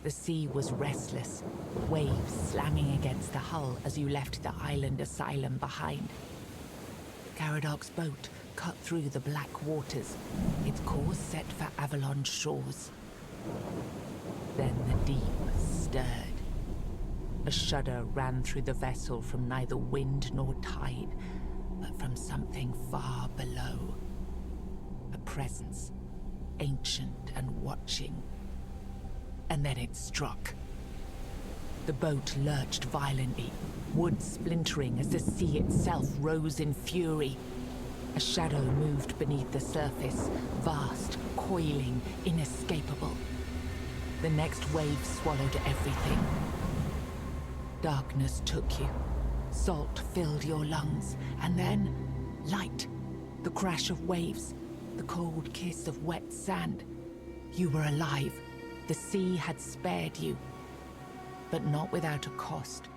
The sea was restless, waves slamming against the hull as you left the island asylum behind. Garadoc's boat cut through the black waters, its course set for Avalon's shores. Then the deep stirred. A shudder ran through the vessel from neither wind nor tide, but from something far below. A presence, ancient and watching. And then it struck. The boat lurched violently, wood splintering as the sea itself rose in fury. A shadow moved beneath the surface, vast, coiling, inescapable. The next wave swallowed everything. Darkness took you. Salt filled your lungs, and then light. The crash of waves, the cold kiss of wet sand. You were alive. The sea had spared you, but not without a cost.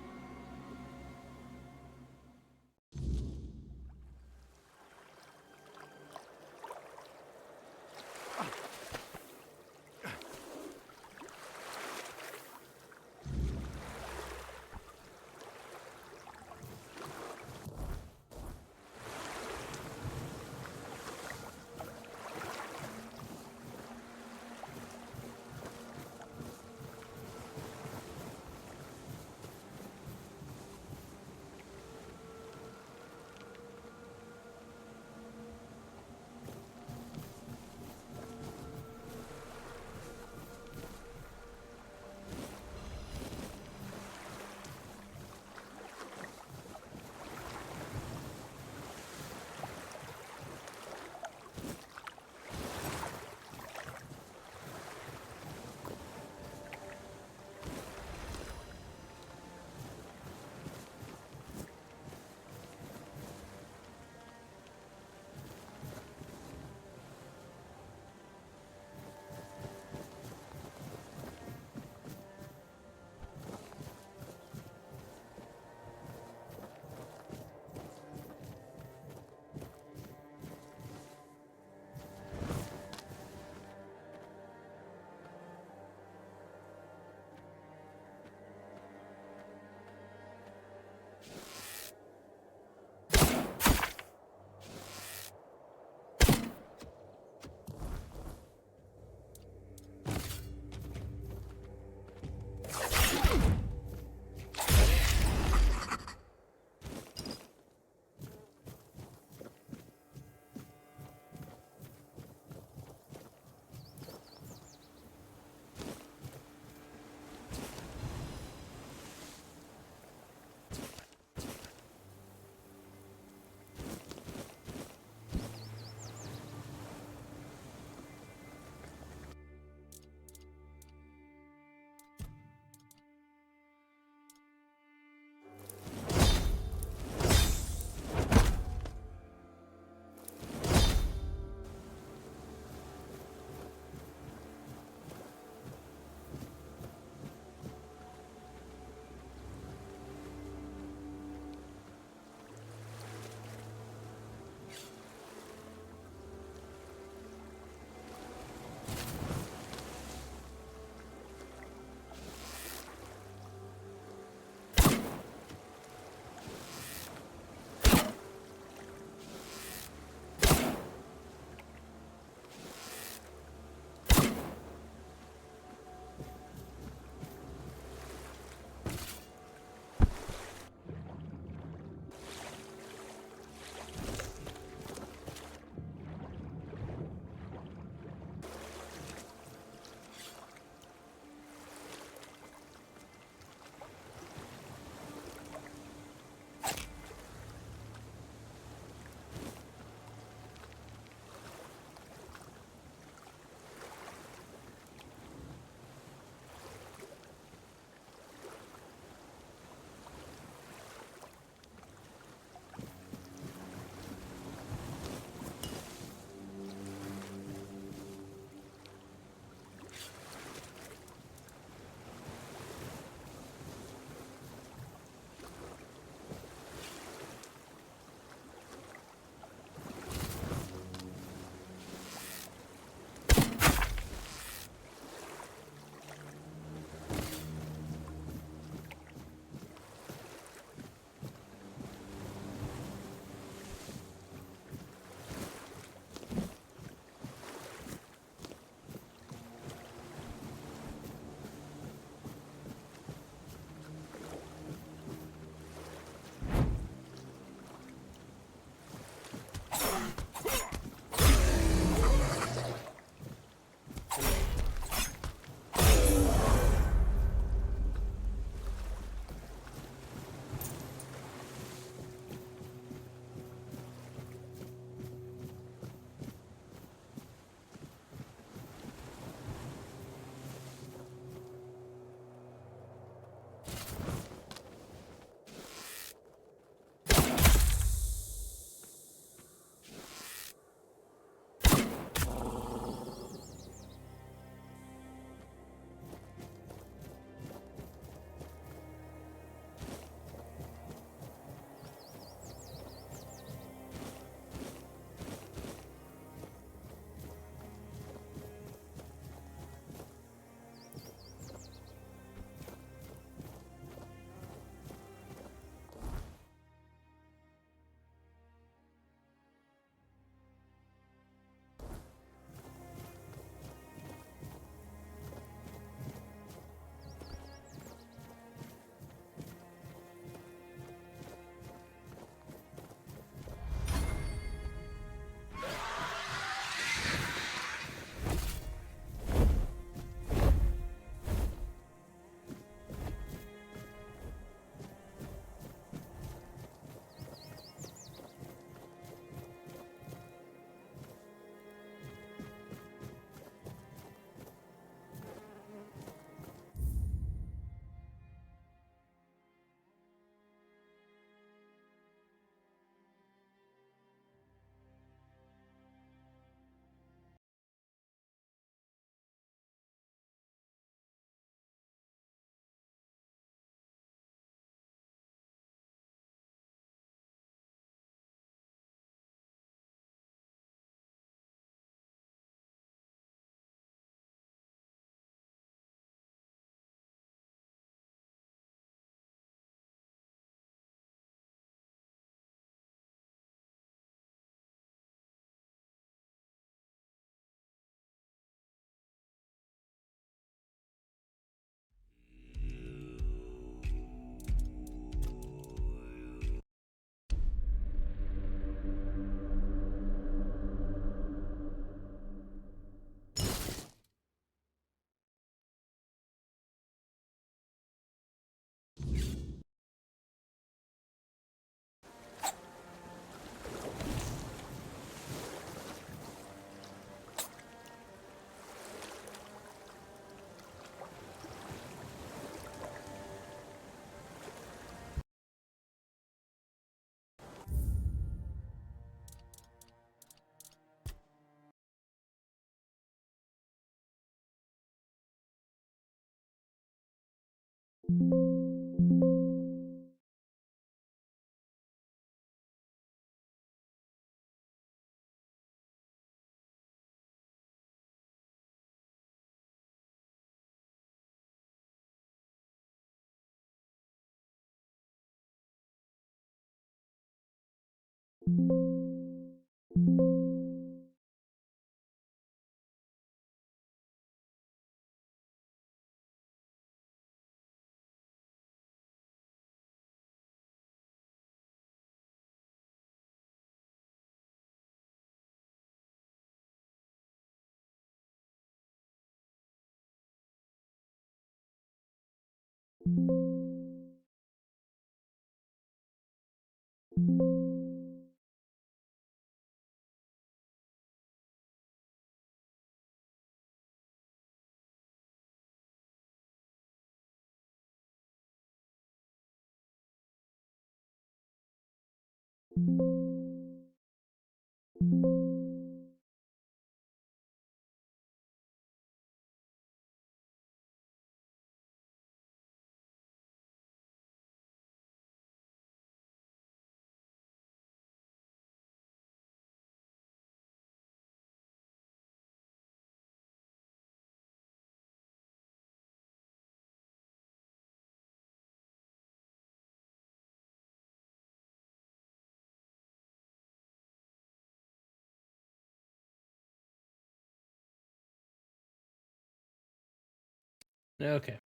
Okay.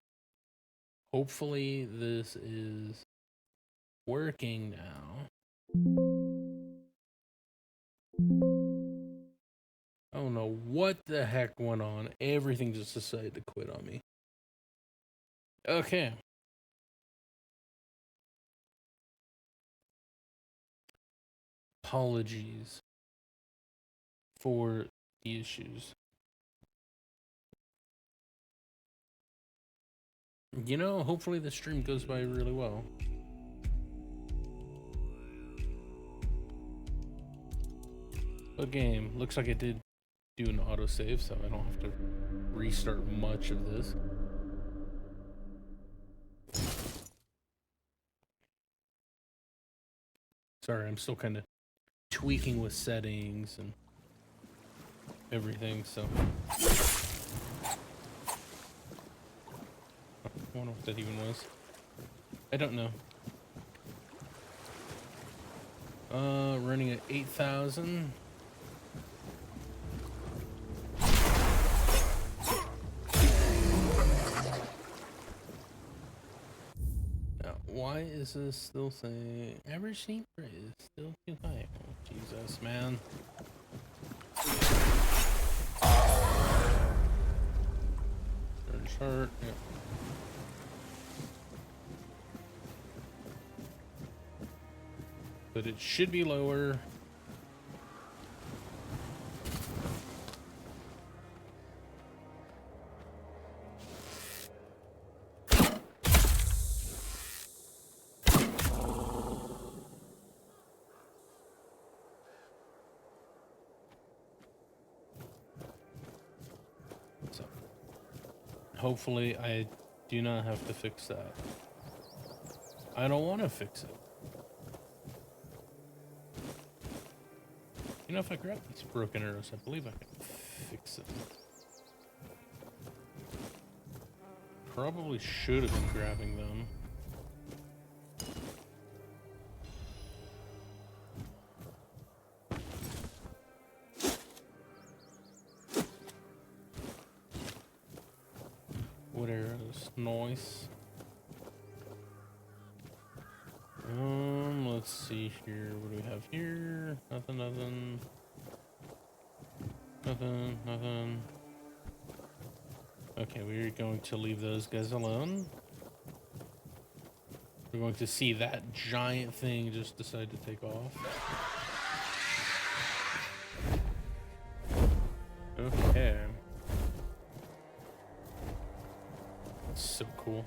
Hopefully this is working now. don't know what the heck went on. Everything just decided to quit on me. Okay. Apologies for the issues. You know, hopefully the stream goes by really well. The game looks like it did do an autosave, so I don't have to restart much of this. Sorry, I'm still kind of tweaking with settings and everything, so I wonder what that even was. I don't know. Running at 8,000. Now, why is this still saying average seat rate is still too high? Oh, Jesus, man. Start. Yep. But it should be lower. So, hopefully I do not have to fix that. I don't want to fix it. You know, if I grab these broken arrows, I believe I can fix it. Probably should have been grabbing them. What arrows? Nice. Let's see here. What do we have here? Nothing, nothing. Nothing, nothing. Okay, we're going to leave those guys alone. We're going to see that giant thing just decide to take off. Okay. That's so cool.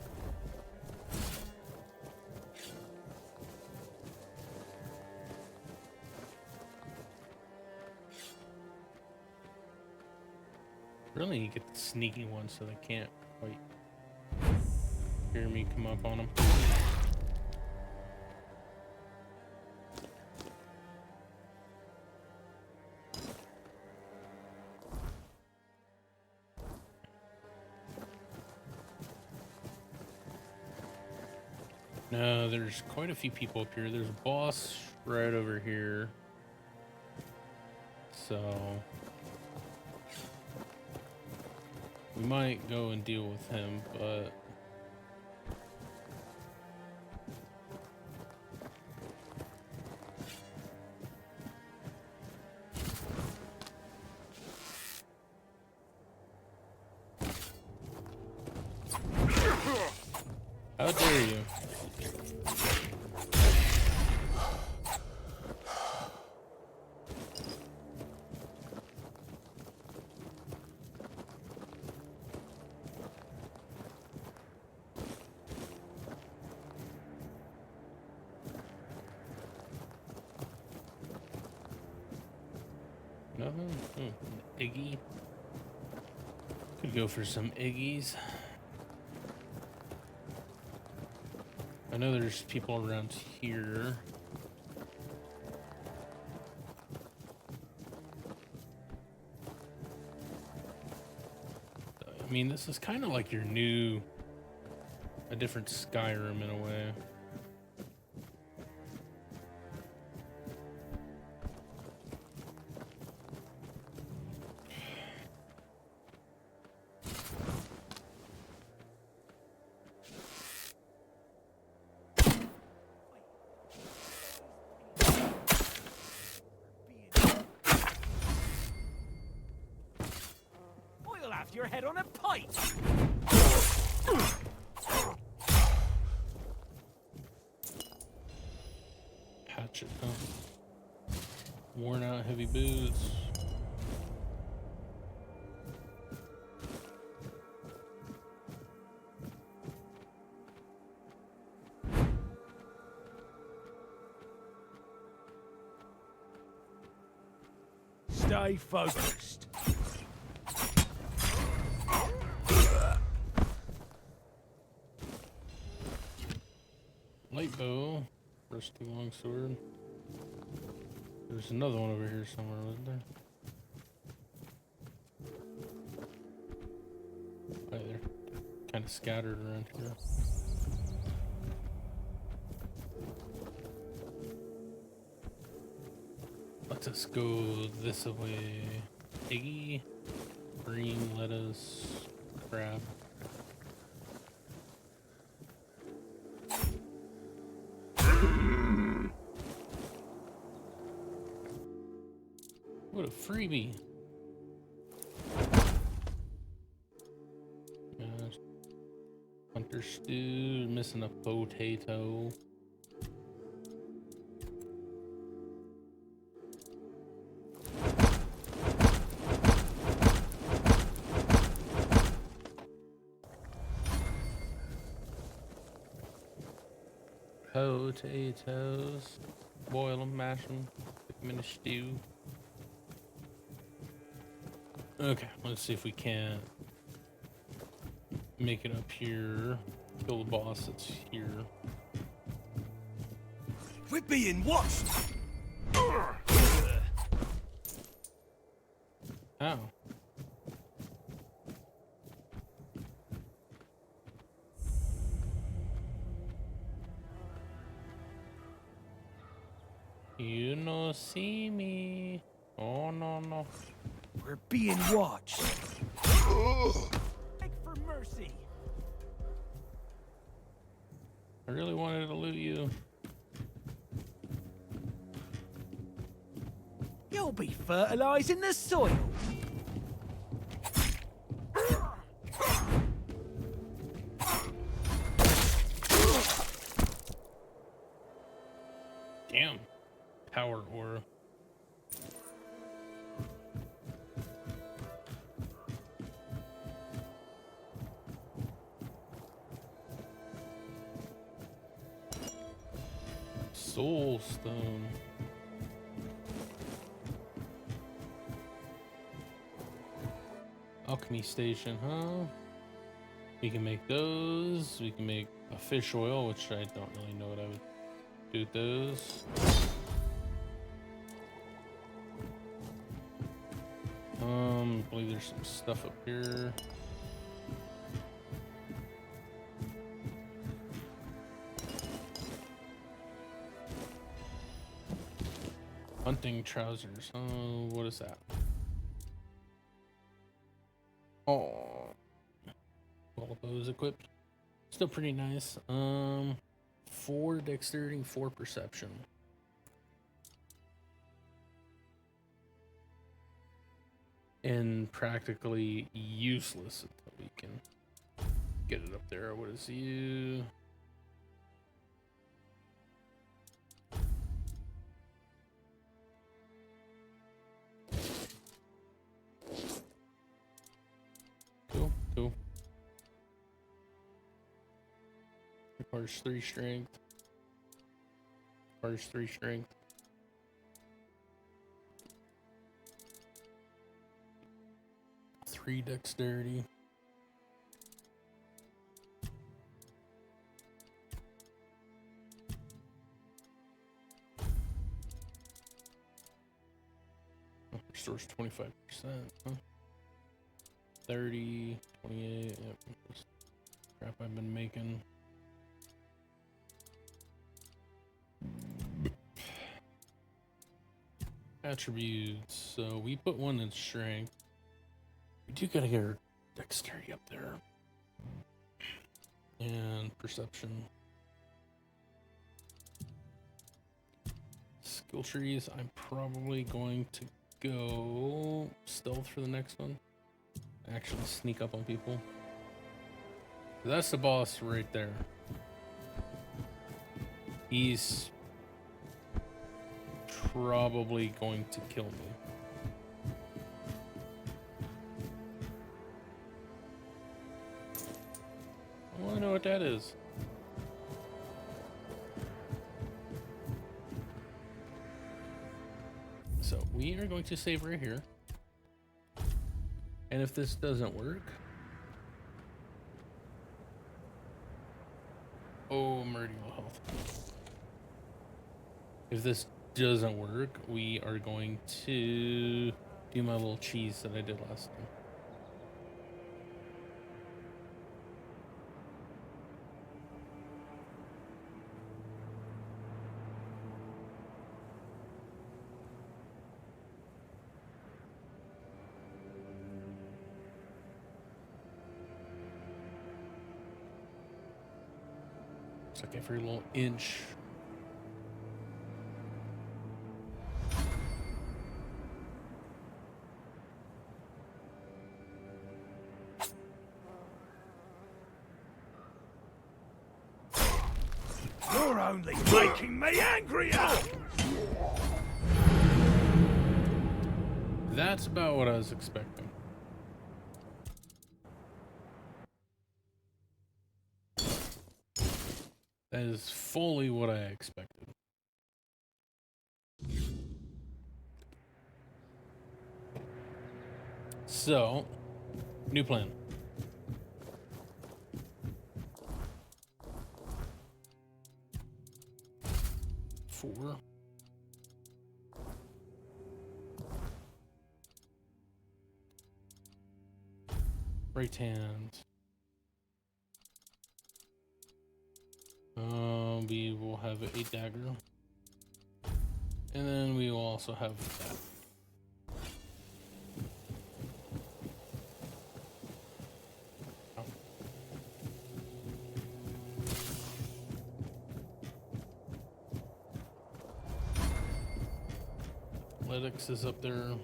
Really need to get the sneaky one so they can't quite hear me come up on them. No, there's quite a few people up here. There's a boss right over here. So we might go and deal with him, but how dare you? Nothing? Iggy. Could go for some Iggies. I know there's people around here. I mean, this is kind of like your new, a different Skyrim in a way. rest your head on a pike. Hatchet, huh? Worn out heavy boots. Stay focused. Light bow. Rusty longsword. There's another one over here somewhere, wasn't there? Right there. Kind of scattered around here. Let us go this way. Iggy, green lettuce, crab. What a freebie. Gosh. Hunter stew, missing a potato. Potatoes. Boil them, mash them, put them in a stew. Okay, let's see if we can make it up here. Kill the boss that's here. We're being watched. Ow. You no see me. Oh no no. We're being watched. Beg for mercy. I really wanted to loot you. You'll be fertilizing the soil. Damn. Power ore. Soul stone. Alchemy station, huh? We can make those. We can make a fish oil, which I don't really know what I would do with those. I believe there's some stuff up here. Hunting trousers. Oh, what is that? Oh, all those equipped. Still pretty nice. 4 dexterity, 4 perception. And practically useless until we can get it up there. What is you? Cool, cool. Requires 3 strength. Requires 3 strength. 3 dexterity. Oh, restores 25%. Huh? 30, 28. Yep. Just crap I've been making. Attributes. So we put 1 in strength. We do gotta get our dexterity up there. And perception. Skill trees, I'm probably going to go stealth for the next one. actually sneak up on people. That's the boss right there. He's probably going to kill me. I want to know what that is. So we are going to save right here. And if this doesn't work, oh, I'm already low health. If this doesn't work, we are going to do my little cheese that I did last time. It's like every little inch. You're only making me angrier! That's about what I was expecting. That is fully what I expected. So, new plan. Four. Right hand. We will have a dagger. And then we will also have that. Athletics is up there.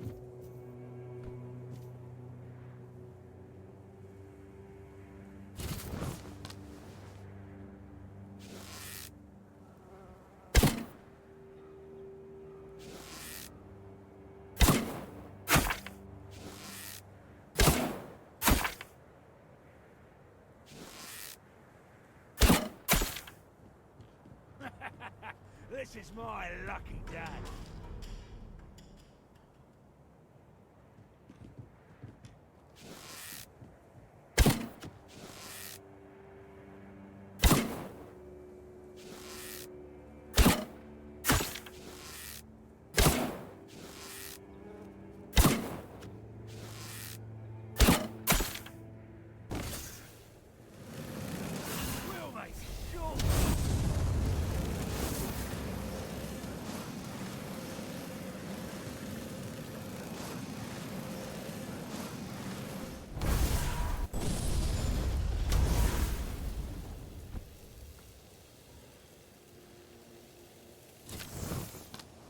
This is my lucky day. We'll make sure.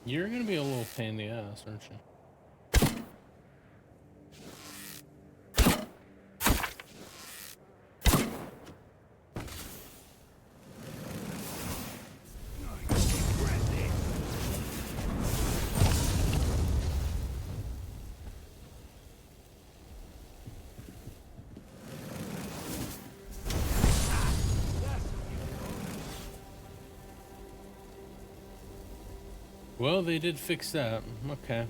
You're gonna be a little pain in the ass, aren't you? Well, they did fix that. Okay.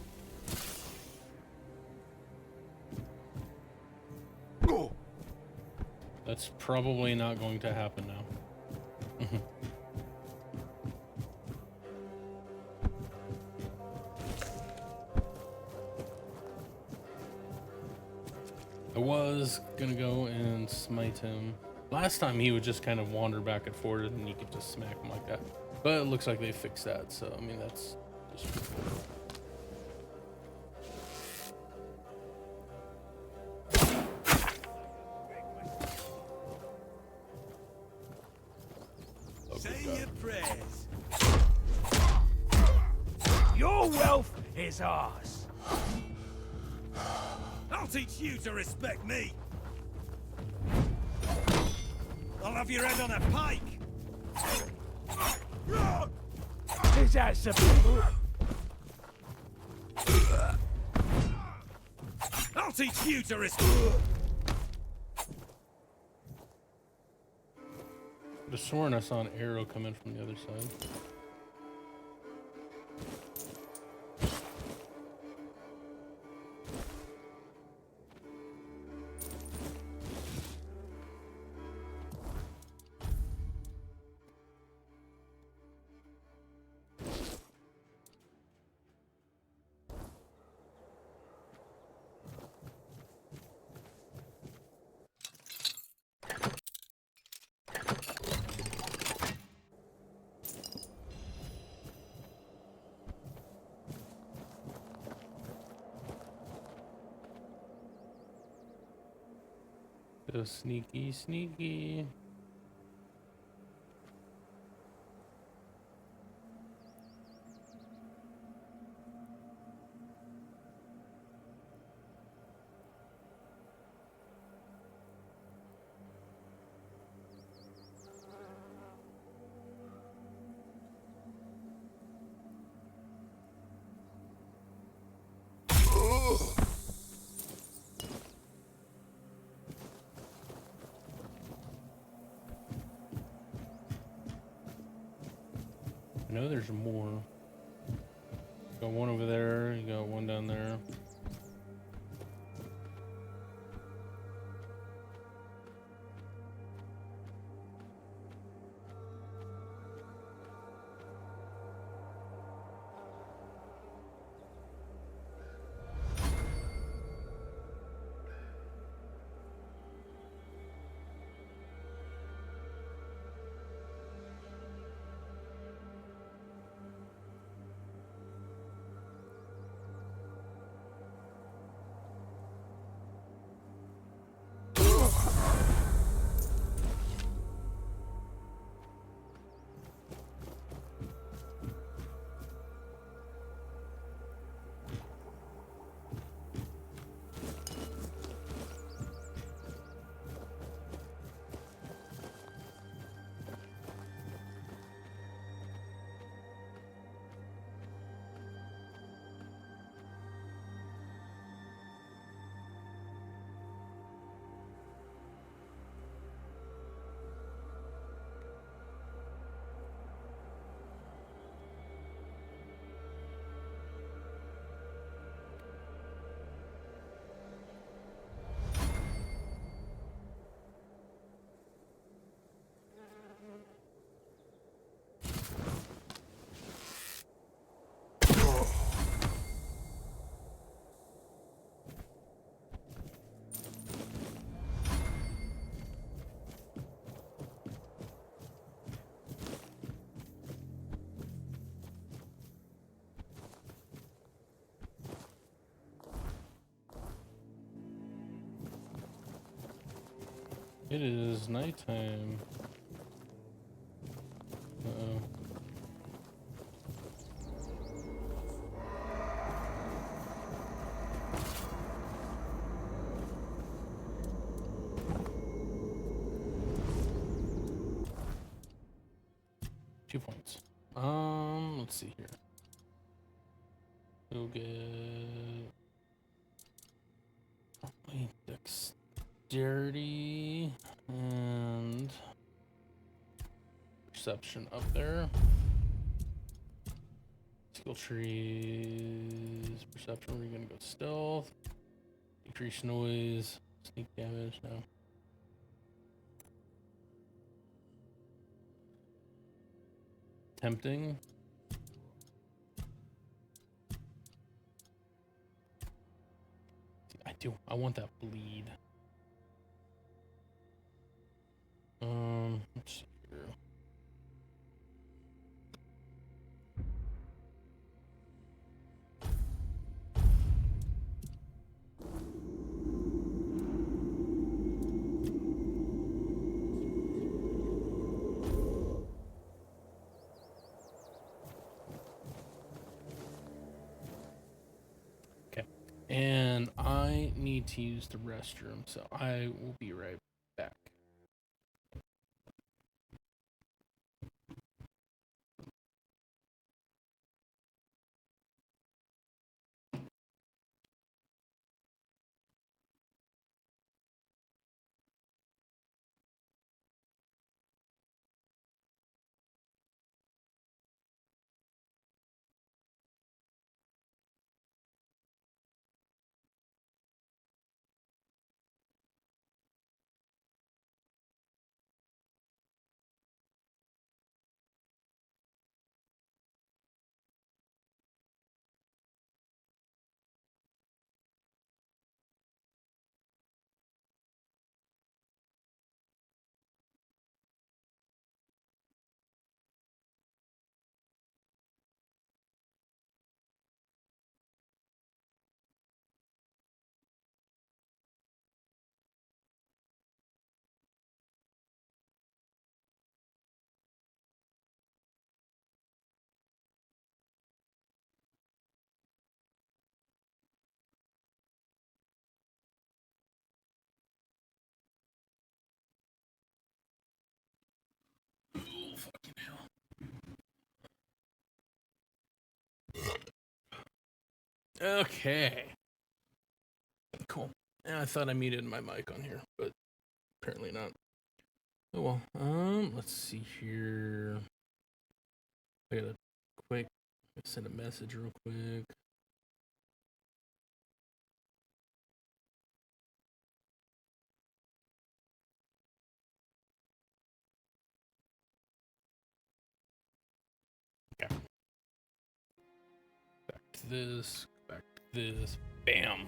That's probably not going to happen now. I was gonna go and smite him. Last time he would just kind of wander back and forth and you could just smack him like that. But it looks like they fixed that, so I mean that's just Say your prayers. Your wealth is ours. Oh. teach you to respect me. I'll have your head on a pike. Is that some... I'll teach you to respect... Could have sworn I saw an arrow coming from the other side. So sneaky, sneaky. I know there's more. Got one over there, you got one down there. It is nighttime. Uh-oh. Two points. Let's see here. We'll get dexterity and perception up there. Skill trees, perception. We're gonna go stealth, decrease noise, sneak damage now. Tempting. I want that bleed. Let's see here. And I need to use the restroom, so I will be right back. Oh, fucking hell. Okay. Cool. Yeah, I thought I muted my mic on here, but apparently not. Oh well. Let's see here. I gotta send a message real quick. Okay. Back to this. Back to this. Bam.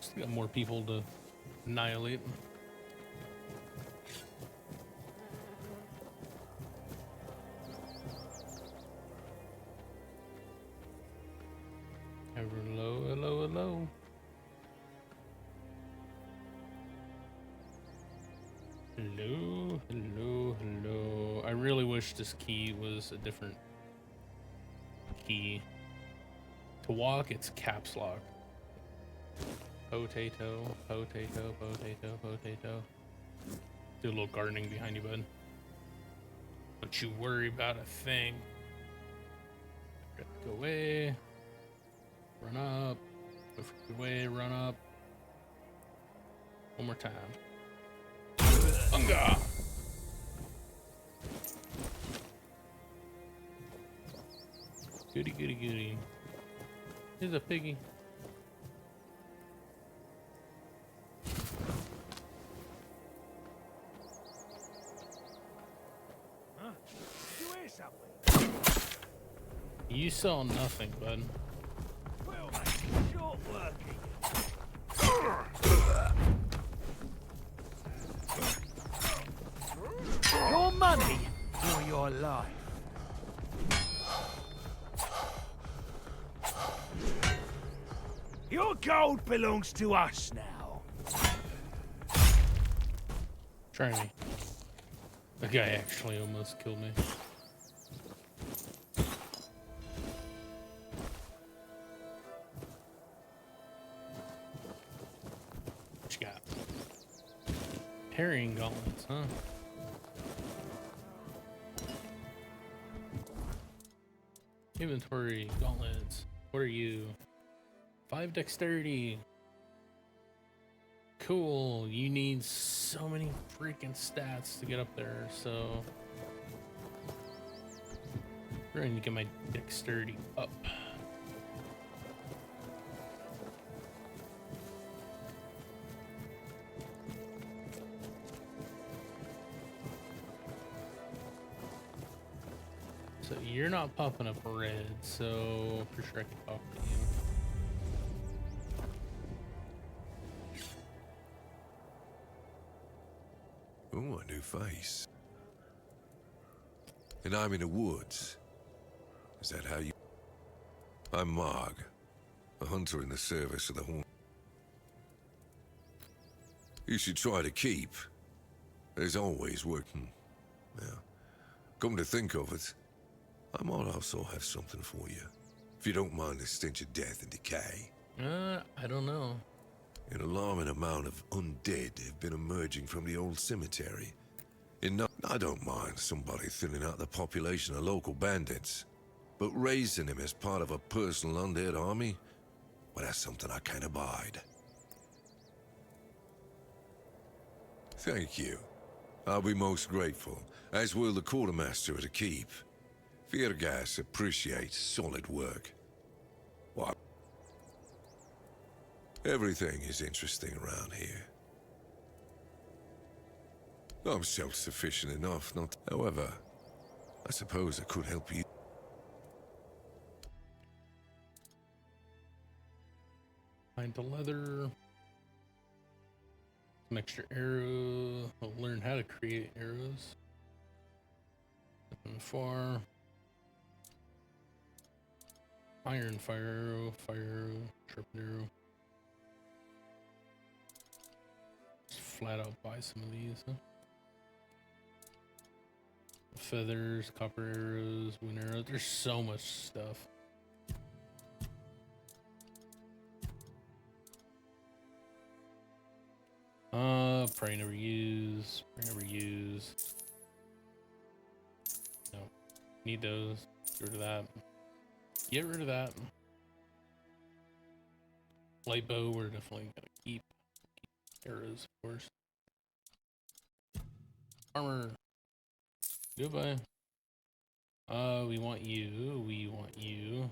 Still got more people to annihilate. Hello, hello, hello. Hello, hello, hello. I really wish this key was a different key. To walk, it's caps lock. Potato, potato, potato, potato. Do a little gardening behind you, bud. Don't you worry about a thing. Go away. Run up. Go away, run up. One more time. Unga! Goody, goody, goody. Here's a piggy. Huh? You hear something? You saw nothing, bud. Well, mate, short working. Your money or your life? Your gold belongs to us now. Try me. The guy actually almost killed me. What you got? Parrying gauntlets, huh? Inventory gauntlets. What are you? 5 dexterity. Cool. You need so many freaking stats to get up there, so we're going to get my dexterity up. So you're not popping up red, so for sure I can talk to you. Oh, a new face. And I'm in the woods. Is that how you... I'm Marg, a hunter in the service of the Horn. You should try to keep. There's always working. Now, come to think of it, I might also have something for you. If you don't mind the stench of death and decay. I don't know. An alarming amount of undead have been emerging from the old cemetery. I don't mind somebody thinning out the population of local bandits, but raising them as part of a personal undead army, well, that's something I can't abide. Thank you. I'll be most grateful, as will the quartermaster of the keep. Viergas appreciates solid work. What? Everything is interesting around here. I'm self-sufficient enough, not... However, I suppose I could help you. Find the leather. Some extra arrow. I'll learn how to create arrows. Nothing far. Iron fire arrow, sharpened arrow. Just flat out buy some of these, huh? Feathers, copper arrows, wind arrows. There's so much stuff. Pray never use. Pray never use. No. Need those. Get rid of that. Get rid of that. Light bow, we're definitely gonna keep. Arrows, of course. Armor. Goodbye. We want you. We want you.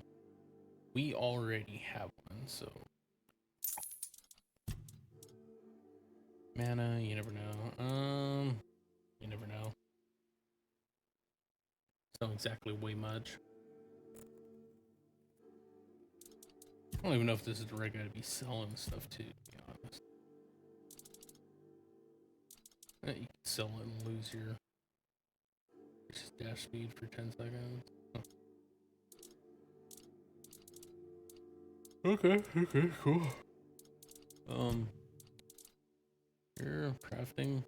We already have one, so. Mana, you never know. You never know. It's not exactly way much. I don't even know if this is the right guy to be selling stuff to be honest. You can sell it and lose your dash speed for 10 seconds. Huh. Okay, cool. Here, crafting.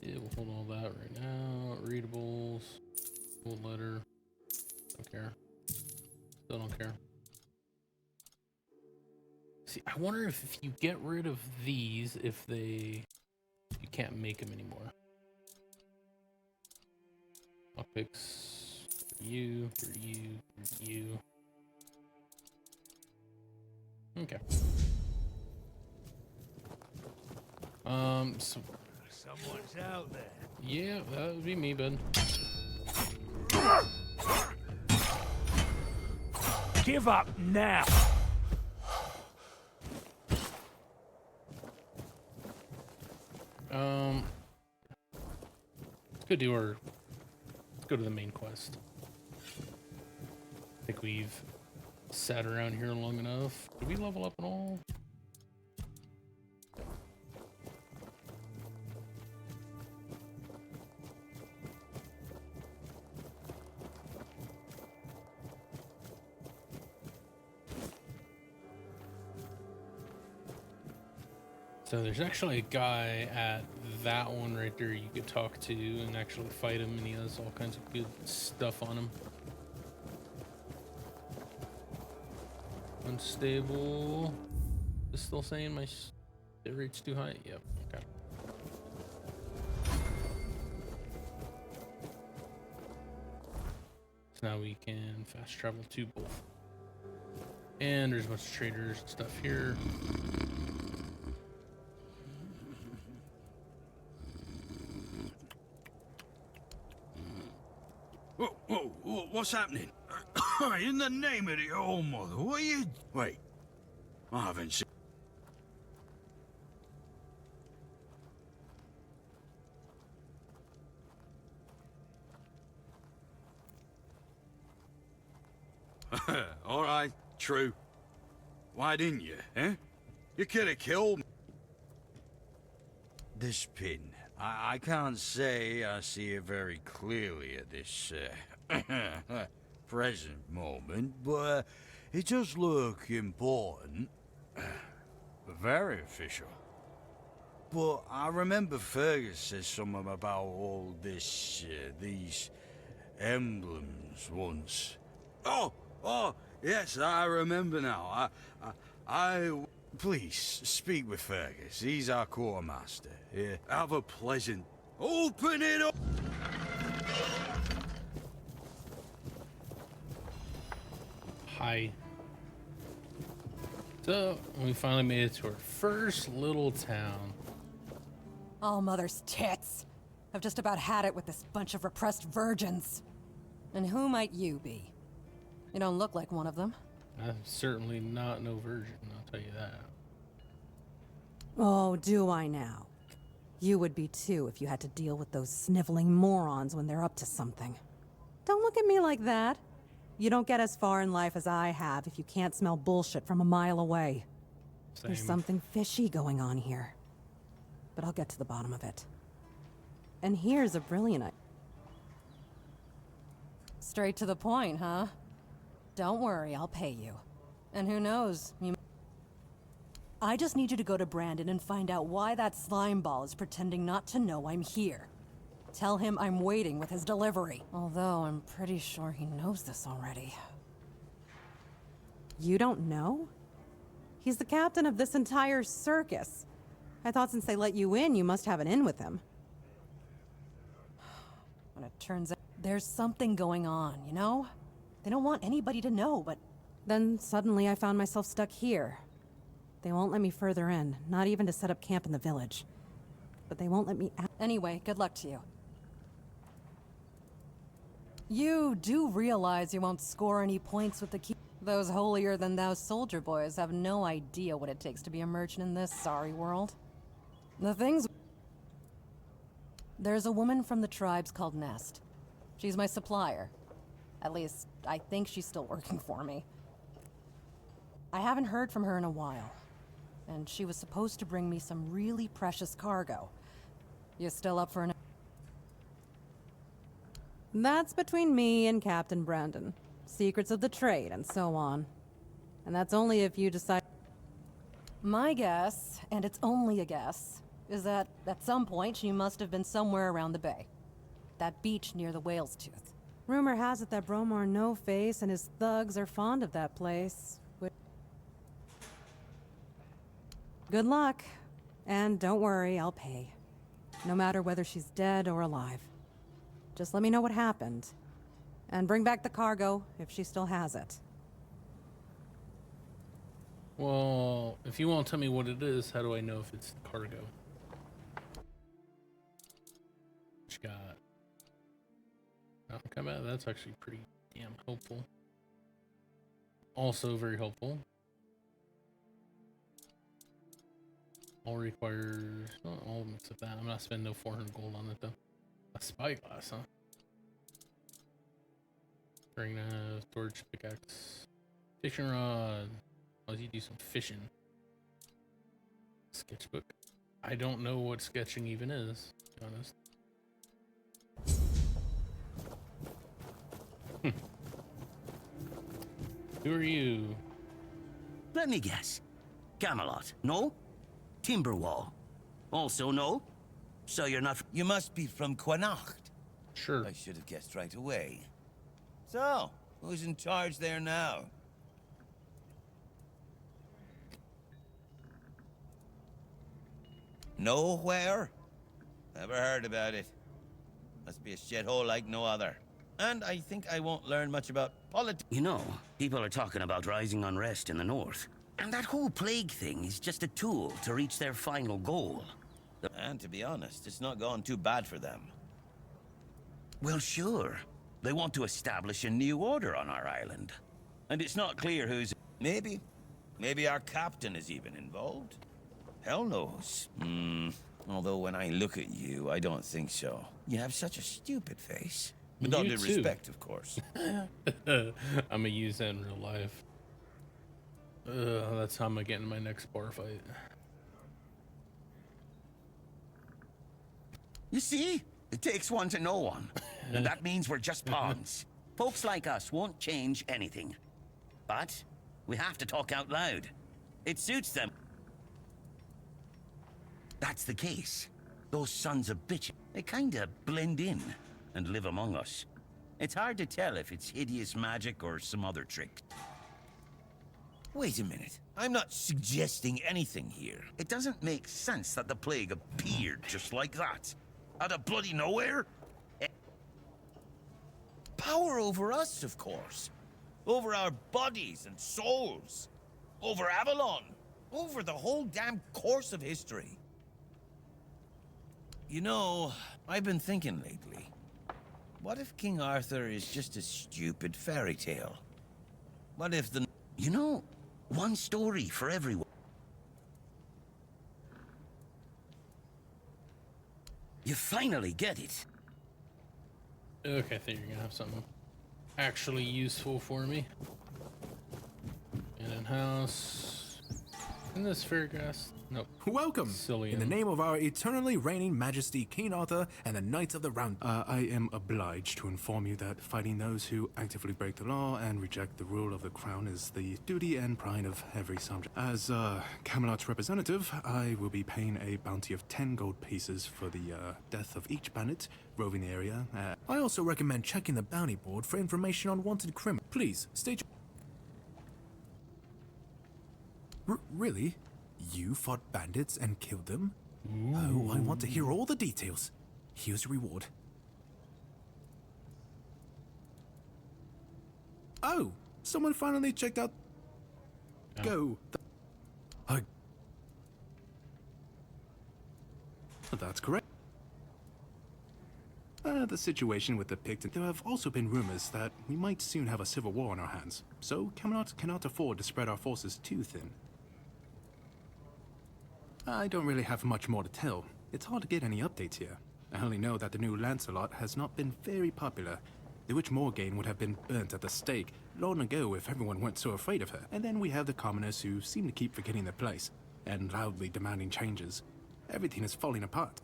Yeah, we'll hold all that right now. Readables, old letter. Don't care. Still don't care. See, I wonder if you get rid of these, if you can't make them anymore. Lockpicks for you, for you, for you. Okay. So Someone's out there. yeah, that would be me, bud. Give up now. Let's go to the main quest. I think we've sat around here long enough. Did we level up at all? So there's actually a guy at that one right there you could talk to and actually fight him, and he has all kinds of good stuff on him. Unstable. Is still saying my hit rate's too high? Yep, okay. So now we can fast travel to both. And there's a bunch of traders and stuff here. Whoa, what's happening? In the name of the old mother, what are you... Wait, I haven't seen... All right, true. Why didn't you, eh? You could have killed me. This pin, I can't say I see it very clearly at this present moment, but it does look important. Very official. but I remember Fergus said something about all this, these emblems once. Oh, yes, I remember now. Please, speak with Fergus. He's our quartermaster. Yeah, have a pleasant... Open it up! Hi. So, we finally made it to our first little town. All mother's tits. I've just about had it with this bunch of repressed virgins. And who might you be? You don't look like one of them. I'm certainly not no virgin, I'll tell you that. Oh, do I now? You would be too if you had to deal with those sniveling morons when they're up to something. Don't look at me like that. You don't get as far in life as I have if you can't smell bullshit from a mile away. Same. There's something fishy going on here. But I'll get to the bottom of it. And here's a brilliant idea. Straight to the point, huh? Don't worry, I'll pay you. And who knows, I just need you to go to Brandon and find out why that slime ball is pretending not to know I'm here. Tell him I'm waiting with his delivery. Although I'm pretty sure he knows this already. You don't know? He's the captain of this entire circus. I thought since they let you in, you must have an in with him. When it turns out there's something going on, you know? They don't want anybody to know, but... Then suddenly I found myself stuck here. They won't let me further in, not even to set up camp in the village. But they won't let me out. Anyway, good luck to you. You do realize you won't score any points with the key. Those holier-than-thou soldier boys have no idea what it takes to be a merchant in this sorry world. The things... There's a woman from the tribes called Nest. She's my supplier. At least, I think she's still working for me. I haven't heard from her in a while. And she was supposed to bring me some really precious cargo. You still up for an... That's between me and Captain Brandon. Secrets of the trade and so on. And that's only if you decide... My guess, and it's only a guess, is that at some point she must have been somewhere around the bay. That beach near the Whale's Tooth. Rumor has it that Bromar No-Face and his thugs are fond of that place. Good luck. And don't worry, I'll pay. No matter whether she's dead or alive. Just let me know what happened. And bring back the cargo, if she still has it. Well, if you won't tell me what it is, how do I know if it's cargo? What you got? Mountain combat, that's actually pretty damn helpful. Also very helpful. All requires, not all except that. I'm not spending no 400 gold on it though. A spyglass, huh? Bring a storage pickaxe. Fishing rod. I'll let you do some fishing. Sketchbook. I don't know what sketching even is, to be honest. Who are you? Let me guess. Camelot, no? Timberwall, also no? So you're not... You must be from Connacht. Sure. I should have guessed right away. So, who's in charge there now? Nowhere? Never heard about it. Must be a shithole like no other. And I think I won't learn much about politics. You know, people are talking about rising unrest in the north. And that whole plague thing is just a tool to reach their final goal. And to be honest, it's not gone too bad for them. Well, sure. They want to establish a new order on our island. And it's not clear who's... Maybe. Maybe our captain is even involved. Hell knows. Although when I look at you, I don't think so. You have such a stupid face. With all due respect, of course. I'm gonna use that in real life. That's how I'm gonna get in my next bar fight. You see? It takes one to know one. And that means we're just pawns. Folks like us won't change anything. But we have to talk out loud. It suits them. that's the case, those sons of bitches, they kinda blend in and live among us. It's hard to tell if it's hideous magic or some other trick. Wait a minute. I'm not suggesting anything here. It doesn't make sense that the plague appeared just like that. Out of bloody nowhere? Power over us, of course. Over our bodies and souls. Over Avalon. Over the whole damn course of history. You know, I've been thinking lately. What if King Arthur is just a stupid fairy tale? What if the... You know, one story for everyone. You finally get it. Okay, I think you're gonna have something actually useful for me. And in-house... In this Fairgrass? Nope. Welcome! Cillian. In the name of our eternally reigning majesty, King Arthur, and the Knights of the Round... I am obliged to inform you that fighting those who actively break the law and reject the rule of the crown is the duty and pride of every subject. As, Camelot's representative, I will be paying a bounty of 10 gold pieces for the, death of each bandit roving the area. I also recommend checking the bounty board for information on wanted criminals. Please, state your... Really? You fought bandits and killed them? Ooh. Oh, I want to hear all the details. Here's your reward. Oh, someone finally checked out... Oh. Go. That's correct. The situation with the Picton... There have also been rumors that we might soon have a civil war on our hands, so Camelot cannot afford to spread our forces too thin. I don't really have much more to tell. It's hard to get any updates here. I only know that the new Lancelot has not been very popular. The Witch Morgane would have been burnt at the stake long ago if everyone weren't so afraid of her. And then we have the commoners who seem to keep forgetting their place and loudly demanding changes. Everything is falling apart.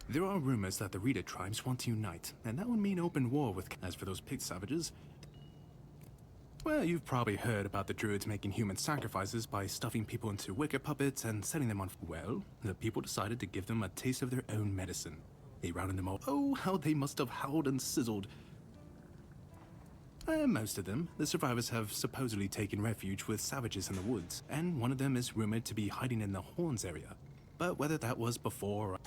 There are rumors that the Reader tribes want to unite, and that would mean open war with... As for those pig savages... Well, you've probably heard about the druids making human sacrifices by stuffing people into wicker puppets and setting them on... Well, the people decided to give them a taste of their own medicine. They rounded them all... Oh, how they must have howled and sizzled. Most of them, the survivors have supposedly taken refuge with savages in the woods, and one of them is rumored to be hiding in the Horns area. But whether that was before...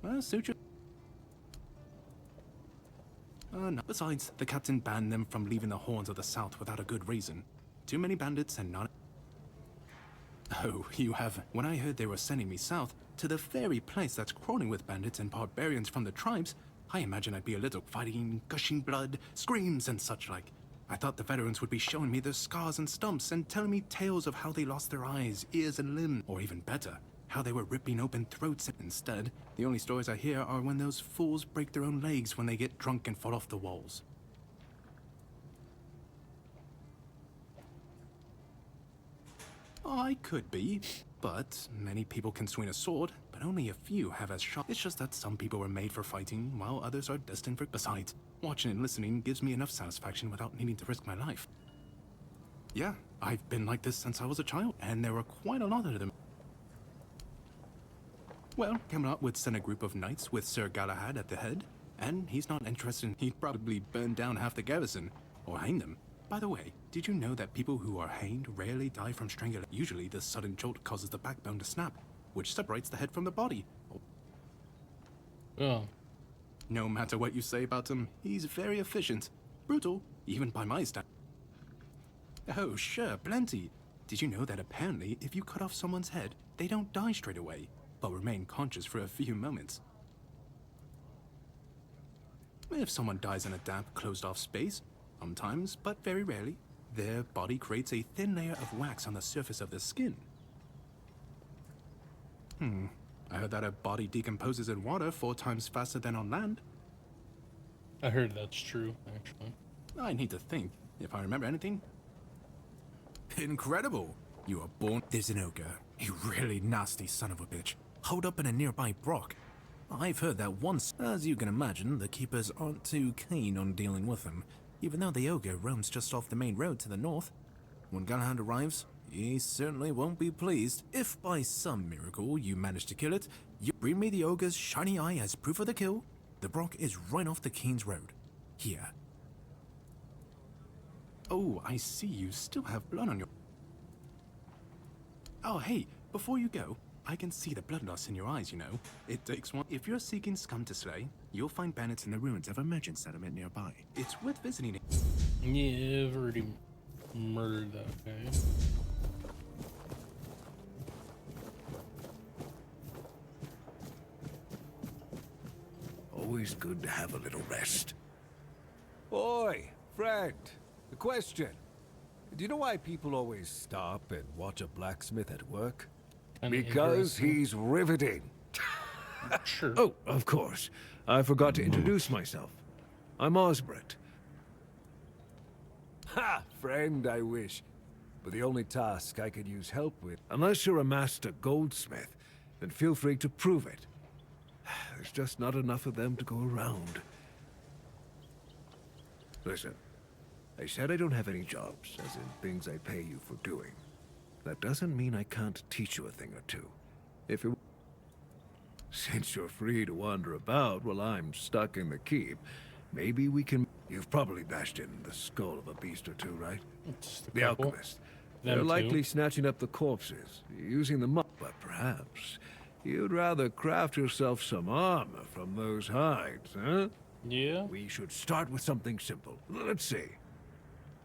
No. Suit your... No. Besides, the captain banned them from leaving the Horns of the South without a good reason. Too many bandits and not... Oh, you have... When I heard they were sending me south, to the very place that's crawling with bandits and barbarians from the tribes, I imagine I'd be a little fighting, gushing blood, screams and such like. I thought the veterans would be showing me their scars and stumps and telling me tales of how they lost their eyes, ears and limbs, or even better, how they were ripping open throats. Instead, the only stories I hear are when those fools break their own legs when they get drunk and fall off the walls. I could be, but many people can swing a sword, but only a few have as sharp. It's just that some people are made for fighting, while others are destined for... Besides, watching and listening gives me enough satisfaction without needing to risk my life. Yeah, I've been like this since I was a child, and there were quite a lot of them. Well, Camelot would send a group of knights with Sir Galahad at the head, and he's not interested in... He'd probably burn down half the garrison, or hang them. By the way, did you know that people who are hanged rarely die from strangulation? Usually, the sudden jolt causes the backbone to snap, which separates the head from the body. Oh. No matter what you say about him, he's very efficient. Brutal, even by my standards. Oh, sure, plenty. Did you know that apparently, if you cut off someone's head, they don't die straight away, but remain conscious for a few moments? If someone dies in a damp, closed-off space, sometimes, but very rarely, their body creates a thin layer of wax on the surface of the skin. I heard that a body decomposes in water 4 times faster than on land. I heard that's true, actually. I need to think, if I remember anything. Incredible! You were born... There's an ogre, a really nasty son of a bitch, holed up in a nearby brock. I've heard that once. As you can imagine, the keepers aren't too keen on dealing with him, even though the ogre roams just off the main road to the north. When Galahad arrives, Ye certainly won't be pleased if by some miracle you manage to kill it. You bring me the ogre's shiny eye as proof of the kill. The Brock is right off the Keen's Road. Here. Oh, I see you still have blood on your... Oh, hey, before you go, I can see the blood loss in your eyes, you know. It takes one. If you're seeking scum to slay, you'll find bandits in the ruins of a merchant settlement nearby. It's worth visiting it. Yeah, I've already murdered that guy. Always good to have a little rest. Oi, friend. A question. Do you know why people always stop and watch a blacksmith at work? Because he's riveting. Sure. Oh, of course. I forgot to introduce myself. I'm Osbert. Ha! Friend, I wish. But the only task I could use help with, unless you're a master goldsmith, then feel free to prove it. There's just not enough of them to go around. Listen, I said I don't have any jobs, as in things I pay you for doing. That doesn't mean I can't teach you a thing or two. If it... Since you're free to wander about while I'm stuck in the keep, maybe we can... You've probably bashed in the skull of a beast or two, right? The alchemist. They're likely snatching up the corpses, using them up, but perhaps you'd rather craft yourself some armor from those hides, huh? Yeah. We should start with something simple. Let's see.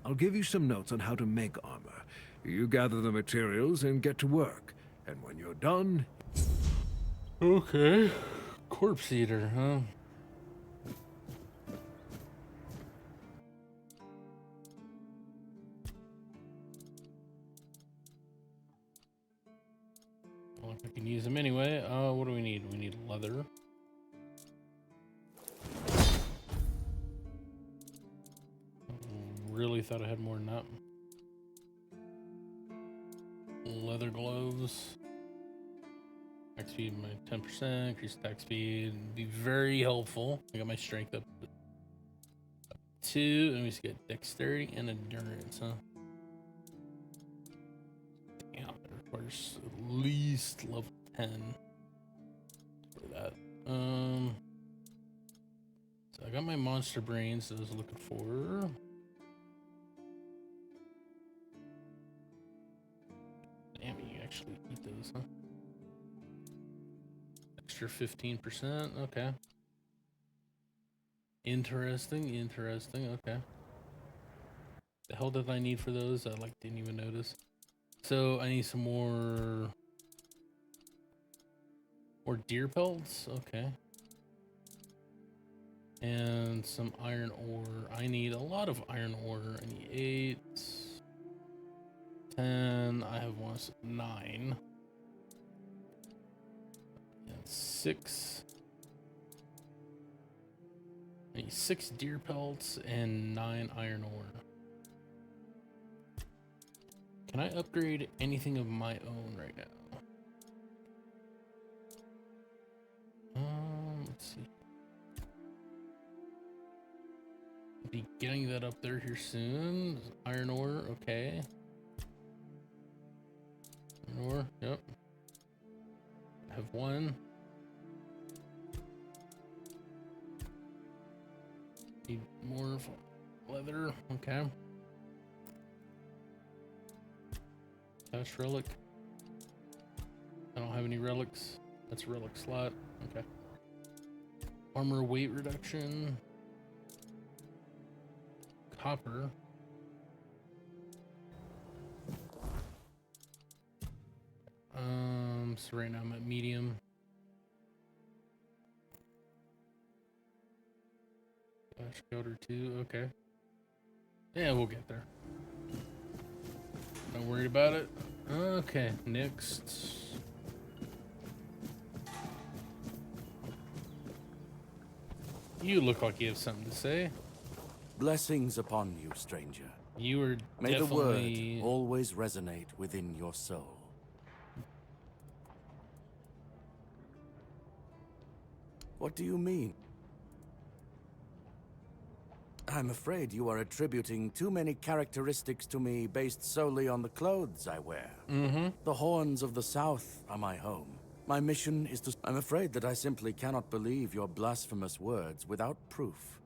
I'll give you some notes on how to make armor. You gather the materials and get to work. And when you're done... Okay. Corpse eater, huh? Well, if I can use them anyway. What do we need? We need leather. Really thought I had more than that. Leather gloves. Attack speed by 10%. Increase attack speed. Be very helpful. I got my strength up 2. And we just get dexterity and endurance, huh? Damn, it requires at least level 10 for that. So I got my monster brains that I was looking for. Damn, you actually eat those, huh? Extra 15%, okay. Interesting, okay. The hell did I need for those? I didn't even notice. So I need some more deer pelts, okay. And some iron ore. I need a lot of iron ore. I need 8, 10. I have 9. And 6. I need 6 deer pelts and 9 iron ore. Can I upgrade anything of my own right now? Let's see. Be getting that up there here soon. Iron ore, okay. Iron ore, yep. I have 1. Need more leather, okay. Cash relic. I don't have any relics. That's a relic slot, okay. Armor weight reduction. Copper. So right now I'm at medium. Flash coder 2, okay. Yeah, we'll get there. Not worried about it. Okay, next. You look like you have something to say. Blessings upon you, stranger. You are May definitely... the word always resonate within your soul. What do you mean? I'm afraid you are attributing too many characteristics to me based solely on the clothes I wear. The horns of the South are my home. My mission is to... I'm afraid that I simply cannot believe your blasphemous words without proof.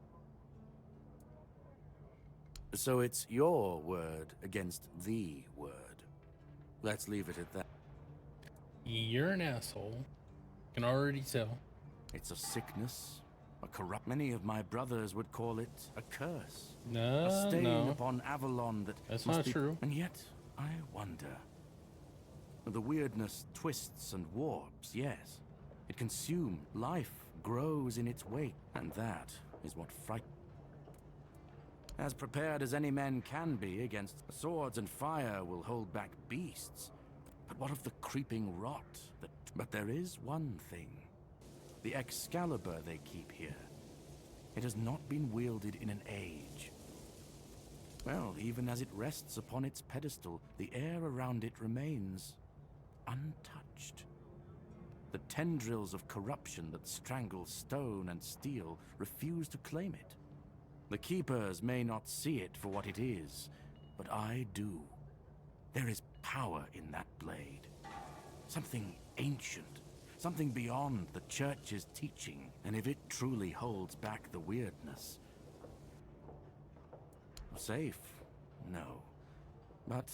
So it's your word against the word. Let's leave it at that. You're an asshole. Can already tell. It's a sickness, a corrupt... Many of my brothers would call it a curse. No, a stain no. upon Avalon that That's must not be... true. And yet, I wonder. The weirdness twists and warps, yes. It consumes. Life grows in its wake, and that is what frightens. As prepared as any men can be against swords and fire will hold back beasts. But what of the creeping rot that... But there is one thing. The Excalibur they keep here. It has not been wielded in an age. Well, even as it rests upon its pedestal, the air around it remains untouched. The tendrils of corruption that strangle stone and steel refuse to claim it. The Keepers may not see it for what it is, but I do. There is power in that blade. Something ancient. Something beyond the Church's teaching. And if it truly holds back the weirdness... Safe? No. But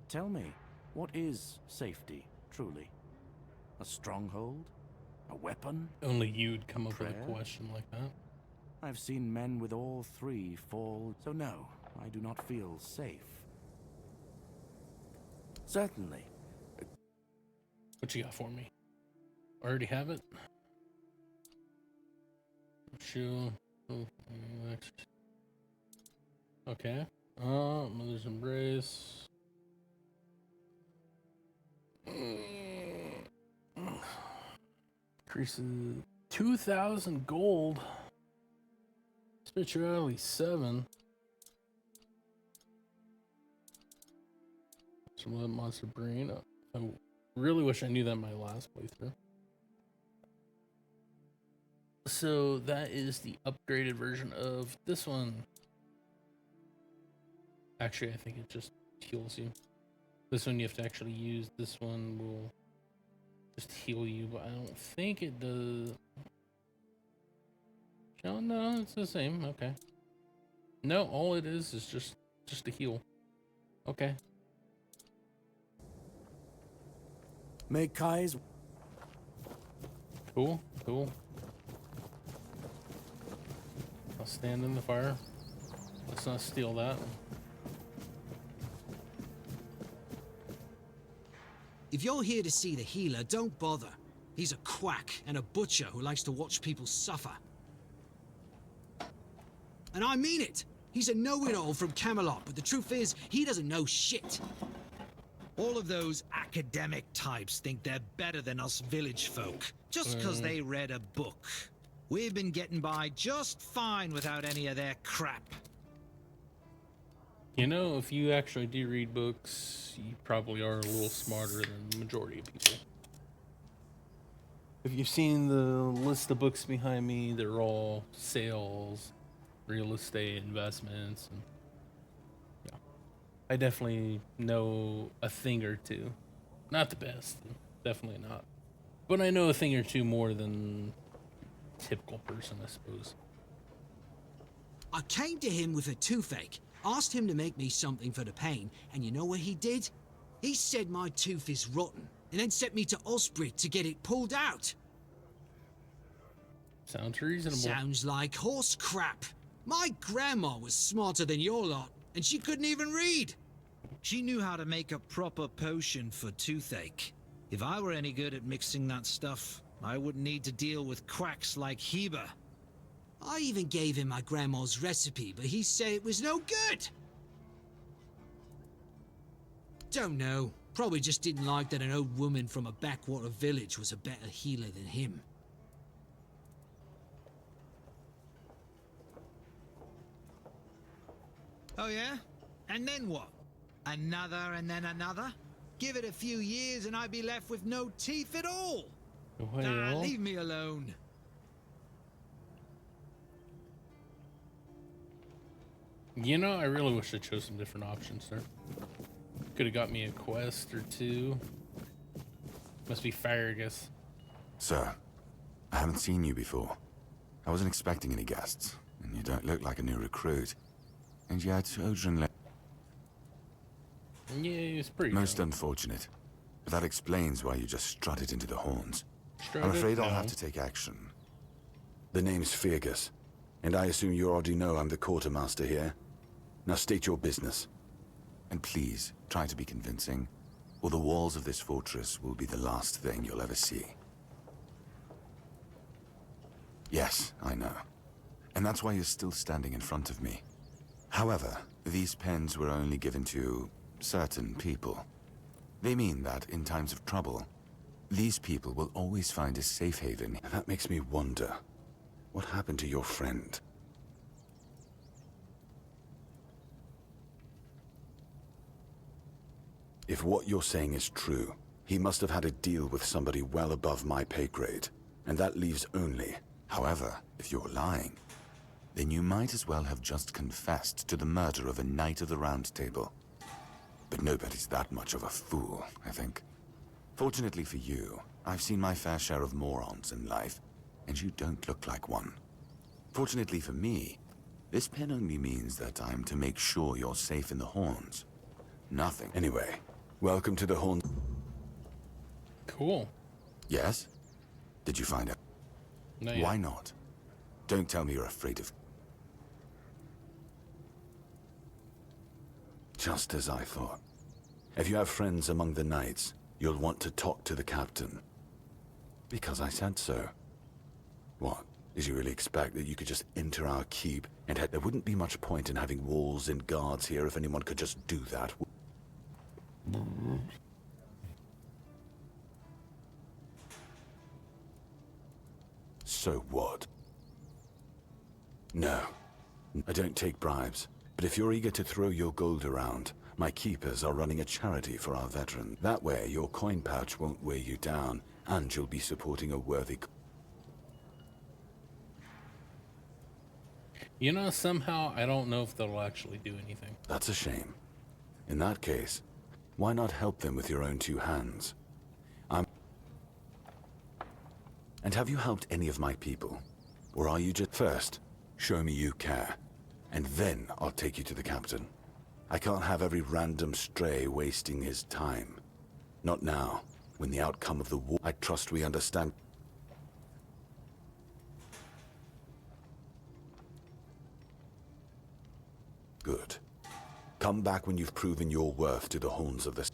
tell me, what is safety, truly? A stronghold? A weapon? Only you'd come up with Prayer? a question like that. I've seen men with all three fall, so no, I do not feel safe. Certainly. What you got for me? Already have it? Shoe. Oh, next. Okay. Mother's Embrace. Increases 2,000 gold. Spirituality 7. Some of that monster brain. I really wish I knew that in my last playthrough. So that is the upgraded version of this one. Actually, I think it just heals you. This one you have to actually use. This one will just heal you, but I don't think it does. Oh, no, it's the same. Okay. No, all it is just a heal. Okay. Make Kai's. Cool, cool. I'll stand in the fire. Let's not steal that. If you're here to see the healer, don't bother. He's a quack and a butcher who likes to watch people suffer. And I mean it! He's a know-it-all from Camelot, but the truth is, he doesn't know shit. All of those academic types think they're better than us village folk, just because they read a book. We've been getting by just fine without any of their crap. You know, if you actually do read books, you probably are a little smarter than the majority of people. If you've seen the list of books behind me, they're all sales, real estate, investments, and yeah. I definitely know a thing or two. Not the best, definitely not. But I know a thing or two more than a typical person, I suppose. I came to him with a toothache, asked him to make me something for the pain, and you know what he did? He said my tooth is rotten, and then sent me to Osprey to get it pulled out. Sounds reasonable. Sounds like horse crap. My grandma was smarter than your lot, and she couldn't even read. She knew how to make a proper potion for toothache. If I were any good at mixing that stuff, I wouldn't need to deal with quacks like Heber. I even gave him my grandma's recipe, but he said it was no good. Don't know. Probably just didn't like that an old woman from a backwater village was a better healer than him. Oh yeah? And then what? Another and then another? Give it a few years and I'd be left with no teeth at all. Well, Leave me alone. You know, I really wish I chose some different options there. Could have got me a quest or two. Must be Fergus. Sir, I haven't seen you before. I wasn't expecting any guests, and you don't look like a new recruit. And yet, Odrin Yeah, he's pretty most young. unfortunate. But that explains why you just strutted into the horns. Strutted? I'm afraid I'll No. have to take action. The name's Fergus, and I assume you already know I'm the quartermaster here. Now state your business. And please, try to be convincing, or the walls of this fortress will be the last thing you'll ever see. Yes, I know. And that's why you're still standing in front of me. However, these pens were only given to certain people. They mean that in times of trouble, these people will always find a safe haven. And that makes me wonder, what happened to your friend? If what you're saying is true, he must have had a deal with somebody well above my pay grade, and that leaves only. However, if you're lying, then you might as well have just confessed to the murder of a Knight of the Round Table. But nobody's that much of a fool, I think. Fortunately for you, I've seen my fair share of morons in life, and you don't look like one. Fortunately for me, this pen only means that I'm to make sure you're safe in the horns. Nothing. Anyway, welcome to the horns. Cool. Yes? Did you find out? Not yet. Why not? Don't tell me you're afraid of... Just as I thought. If you have friends among the knights, you'll want to talk to the captain. Because I said so. What? Did you really expect that you could just enter our keep and head? There wouldn't be much point in having walls and guards here if anyone could just do that. So what? No, I don't take bribes. But if you're eager to throw your gold around, my keepers are running a charity for our veterans. That way, your coin pouch won't weigh you down, and you'll be supporting a worthy... You know, somehow I don't know if they'll actually do anything. That's a shame. In that case, why not help them with your own two hands? And have you helped any of my people? Or are you just... First, show me you care. And then I'll take you to the captain. I can't have every random stray wasting his time. Not now, when the outcome of the war... I trust we understand... Good. Come back when you've proven your worth to the horns of this...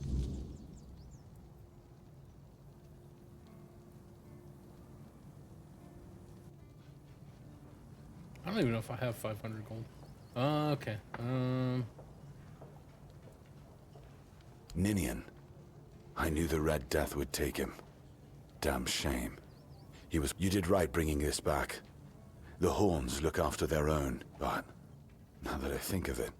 I don't even know if I have 500 gold. Okay. Ninian. I knew the Red Death would take him. Damn shame. He was... You did right bringing this back. The Horns look after their own, but... Now that I think of it...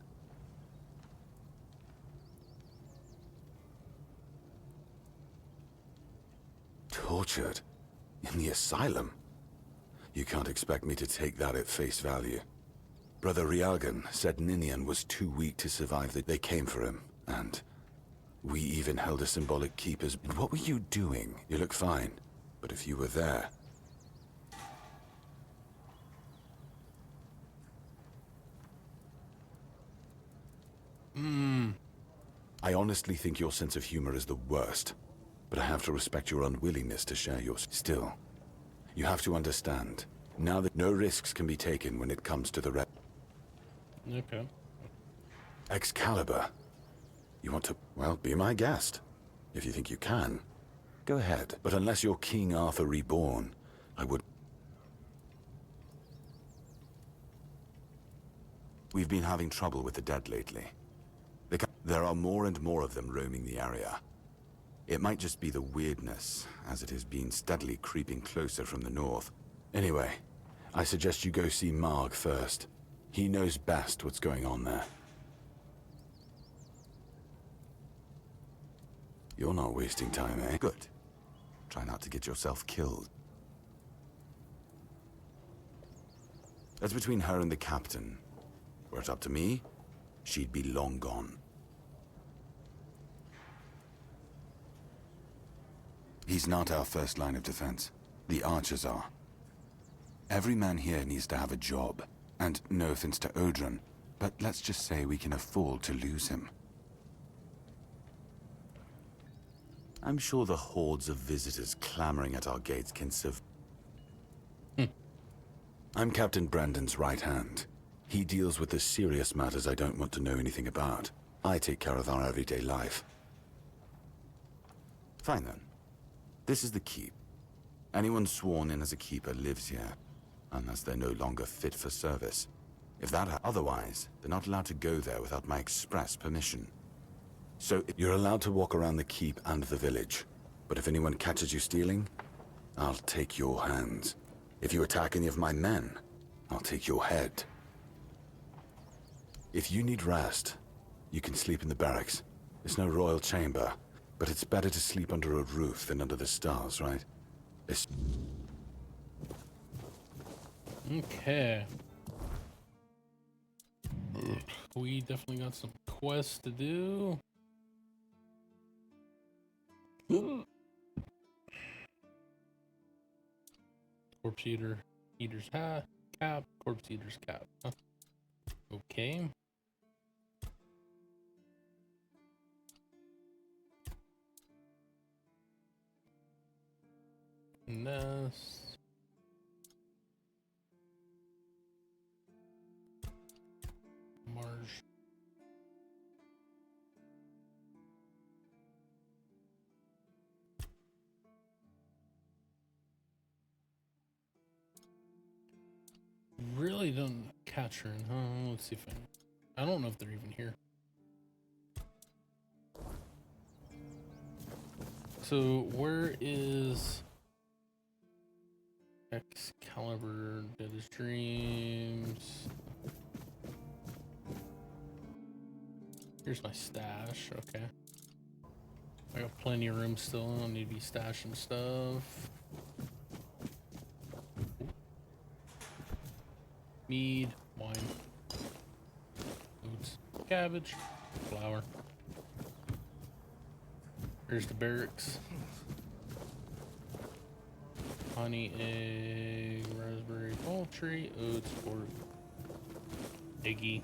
Tortured? In the asylum? You can't expect me to take that at face value. Brother Riagan said Ninian was too weak to survive. They came for him, and... We even held a symbolic keepers. And what were you doing? You look fine, but if you were there... I honestly think your sense of humor is the worst, but I have to respect your unwillingness to share yours. Still, you have to understand, now that no risks can be taken when it comes to the Red... Okay. Excalibur. You want to, well, be my guest. If you think you can, go ahead. But unless you're King Arthur reborn, I would... We've been having trouble with the dead lately. There are more and more of them roaming the area. It might just be the weirdness, as it has been steadily creeping closer from the north. Anyway, I suggest you go see Marg first. He knows best what's going on there. You're not wasting time, eh? Good. Try not to get yourself killed. That's between her and the captain. Were it up to me, she'd be long gone. He's not our first line of defense. The archers are. Every man here needs to have a job. And no offense to Odrin, but let's just say we can afford to lose him. I'm sure the hordes of visitors clamoring at our gates can serve. I'm Captain Brandon's right hand. He deals with the serious matters I don't want to know anything about. I take care of our everyday life. Fine then. This is the keep. Anyone sworn in as a keeper lives here, unless they're no longer fit for service. If that otherwise, they're not allowed to go there without my express permission. So you're allowed to walk around the keep and the village, but if anyone catches you stealing, I'll take your hands. If you attack any of my men, I'll take your head. If you need rest, you can sleep in the barracks. It's no royal chamber, but it's better to sleep under a roof than under the stars, right? Okay. We definitely got some quests to do. Corpse eater's hat, cap, corpse eater's cap. Huh. Okay. Nest. Marsh. Really don't catch her in, huh? Let's see if I don't know if they're even here. So where is Excalibur? Dead his dreams. Here's my stash. Okay, I got plenty of room still. I don't need to be stashing stuff. Mead, wine, oats, cabbage, flour. Here's the barracks. Honey, egg, raspberry, poultry, oats, pork, eggy.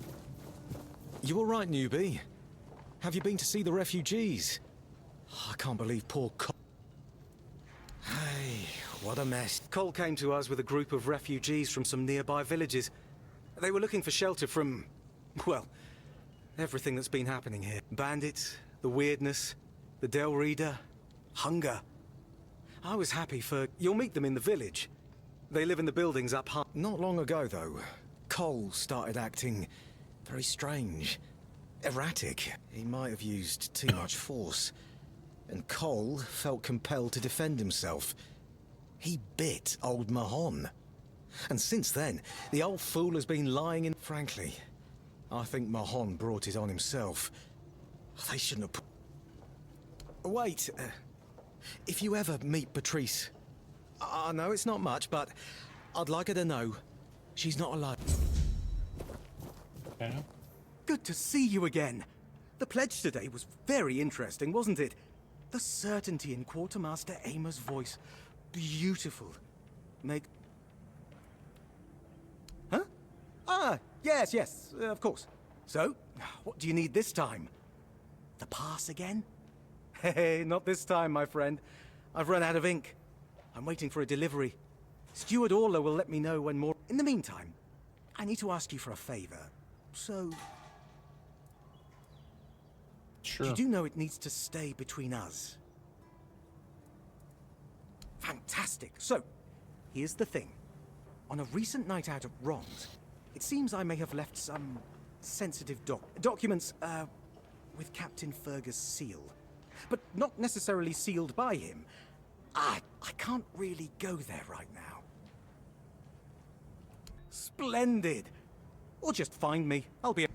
You all right, newbie? Have you been to see the refugees? I can't believe poor Cole. Hey, what a mess. Cole came to us with a group of refugees from some nearby villages. They were looking for shelter from, well, everything that's been happening here. Bandits, the weirdness, the Del Reader, hunger. I was happy for... You'll meet them in the village. They live in the buildings up high. Not long ago, though, Cole started acting very strange. Erratic. He might have used too much force. And Cole felt compelled to defend himself. He bit old Mahon. And since then, the old fool has been lying in... Frankly, I think Mahon brought it on himself. They shouldn't have... Wait, if you ever meet Patrice... I know it's not much, but I'd like her to know she's not alone. Okay. Good to see you again. The pledge today was very interesting, wasn't it? The certainty in Quartermaster Aimer's voice. Beautiful. Make... Huh? Ah, yes, of course. So, what do you need this time? The pass again? Hey, not this time, my friend. I've run out of ink. I'm waiting for a delivery. Steward Orla will let me know when more... In the meantime, I need to ask you for a favor. So... Sure. You do know it needs to stay between us. Fantastic. So, here's the thing. On a recent night out at Ron's, it seems I may have left some sensitive documents, with Captain Fergus' seal. But not necessarily sealed by him. I can't really go there right now. Splendid. Or just find me. I'll be...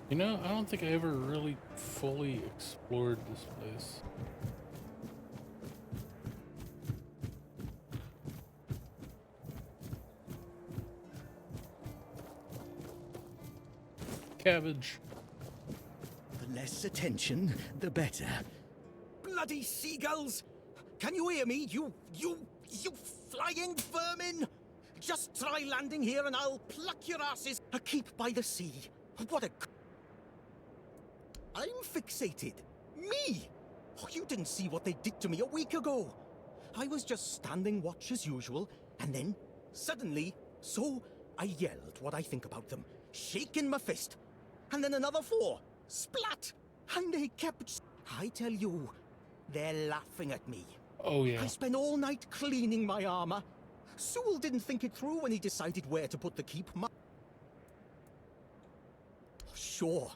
You know, I don't think I ever really fully explored this place. Cabbage. The less attention, the better. Bloody seagulls! Can you hear me, you flying vermin? Just try landing here and I'll pluck your asses. A keep by the sea. What a... I'm fixated. Me! Oh, you didn't see what they did to me a week ago. I was just standing watch as usual, and then, suddenly, so I yelled what I think about them, shaking my fist. And then another 4. Splat! And they kept... I tell you, they're laughing at me. Oh, yeah. I spent all night cleaning my armor. Sewell didn't think it through when he decided where to put the keep. Sure.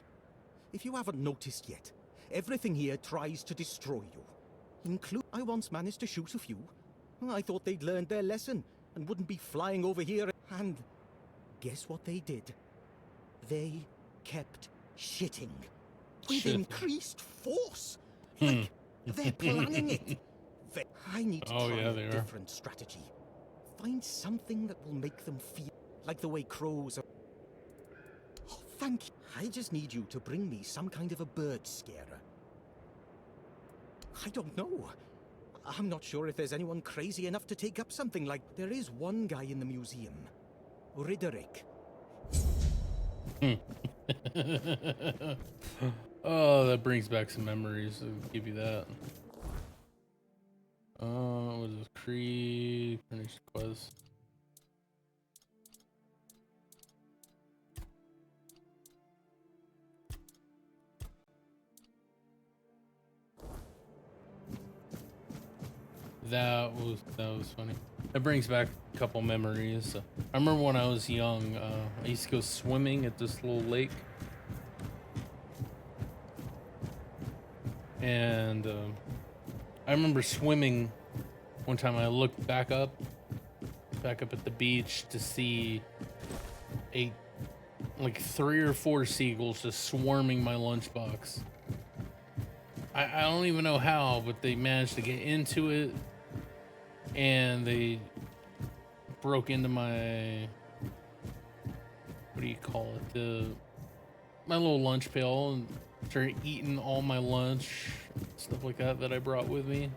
If you haven't noticed yet, everything here tries to destroy you. I once managed to shoot a few. I thought they'd learned their lesson and wouldn't be flying over here. And guess what they did? They kept shitting. With increased force. Like they're planning it. I need to try a different strategy. Find something that will make them feel like the way crows are. Oh, thank you. I just need you to bring me some kind of a bird scarer. I don't know. I'm not sure if there's anyone crazy enough to take up something like... There is one guy in the museum. Riderick. Oh, that brings back some memories. I'll give you that. What is this? Creed, finished quest. That was funny. That brings back a couple memories. I remember when I was young, I used to go swimming at this little lake. And I remember swimming one time. I looked back up at the beach to see like 3 or 4 seagulls just swarming my lunchbox. I don't even know how, but they managed to get into it, and they broke into my, what do you call it, my little lunch pail, and started eating all my lunch, stuff like that I brought with me.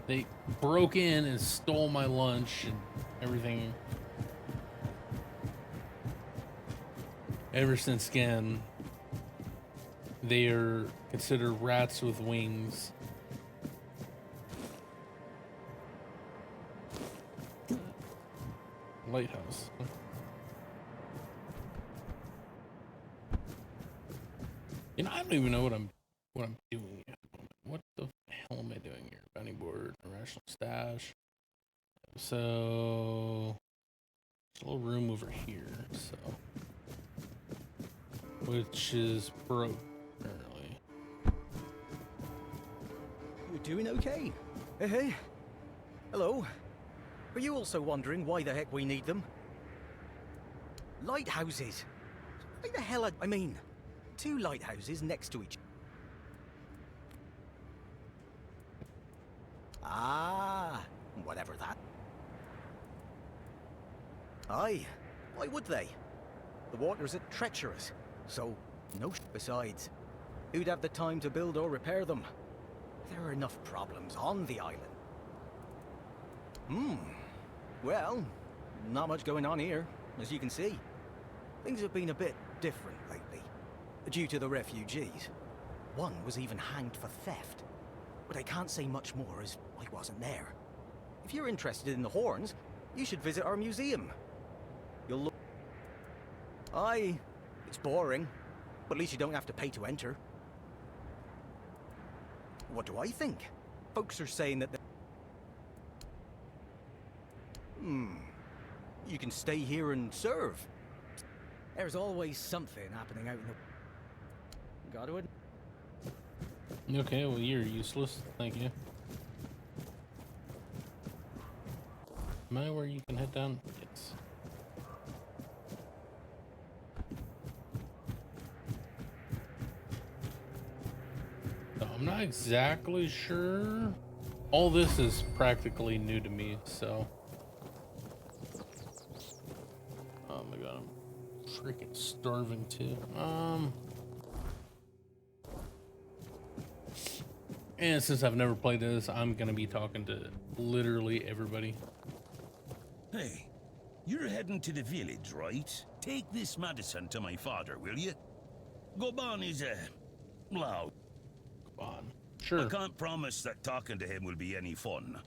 They broke in and stole my lunch and everything. Ever since then, they are considered rats with wings. Lighthouse. You know, I don't even know what I'm doing at the moment. What the hell am I doing here? Bounty board, irrational stash. So there's a little room over here, so which is broke apparently. You're doing okay? Hey. Hello. Are you also wondering why the heck we need them? Lighthouses. Why the hell I mean, 2 lighthouses next to each. Ah, whatever that. Aye, why would they? The waters are treacherous, so no. Besides, who'd have the time to build or repair them? There are enough problems on the island. Well, not much going on here, as you can see. Things have been a bit different lately, due to the refugees. One was even hanged for theft. But I can't say much more as I wasn't there. If you're interested in the horns, you should visit our museum. You'll look... Aye, it's boring, but at least you don't have to pay to enter. What do I think? Folks are saying that you can stay here and serve. There's always something happening out in the... Got it? Okay, well, you're useless. Thank you. Am I where you can head down? Yes. I'm not exactly sure. All this is practically new to me, so. Oh my god, I'm freaking starving too. And since I've never played this, I'm gonna be talking to literally everybody. Hey, you're heading to the village, right? Take this medicine to my father, will you? Goban is loud. Goban. Sure. I can't promise that talking to him will be any fun.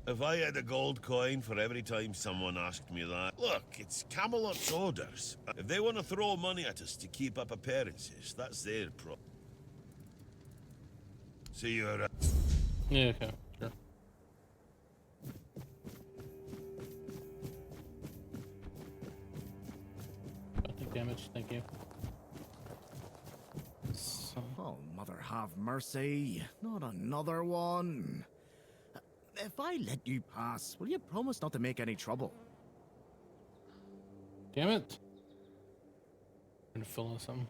If I had a gold coin for every time someone asked me that. Look, it's Camelot's orders. If they want to throw money at us to keep up appearances, that's their problem. See you around. Yeah, okay, sure. Don't take damage, thank you. So. Oh, mother have mercy. Not another one. If I let you pass, will you promise not to make any trouble? Damn it. I'm gonna fill in something.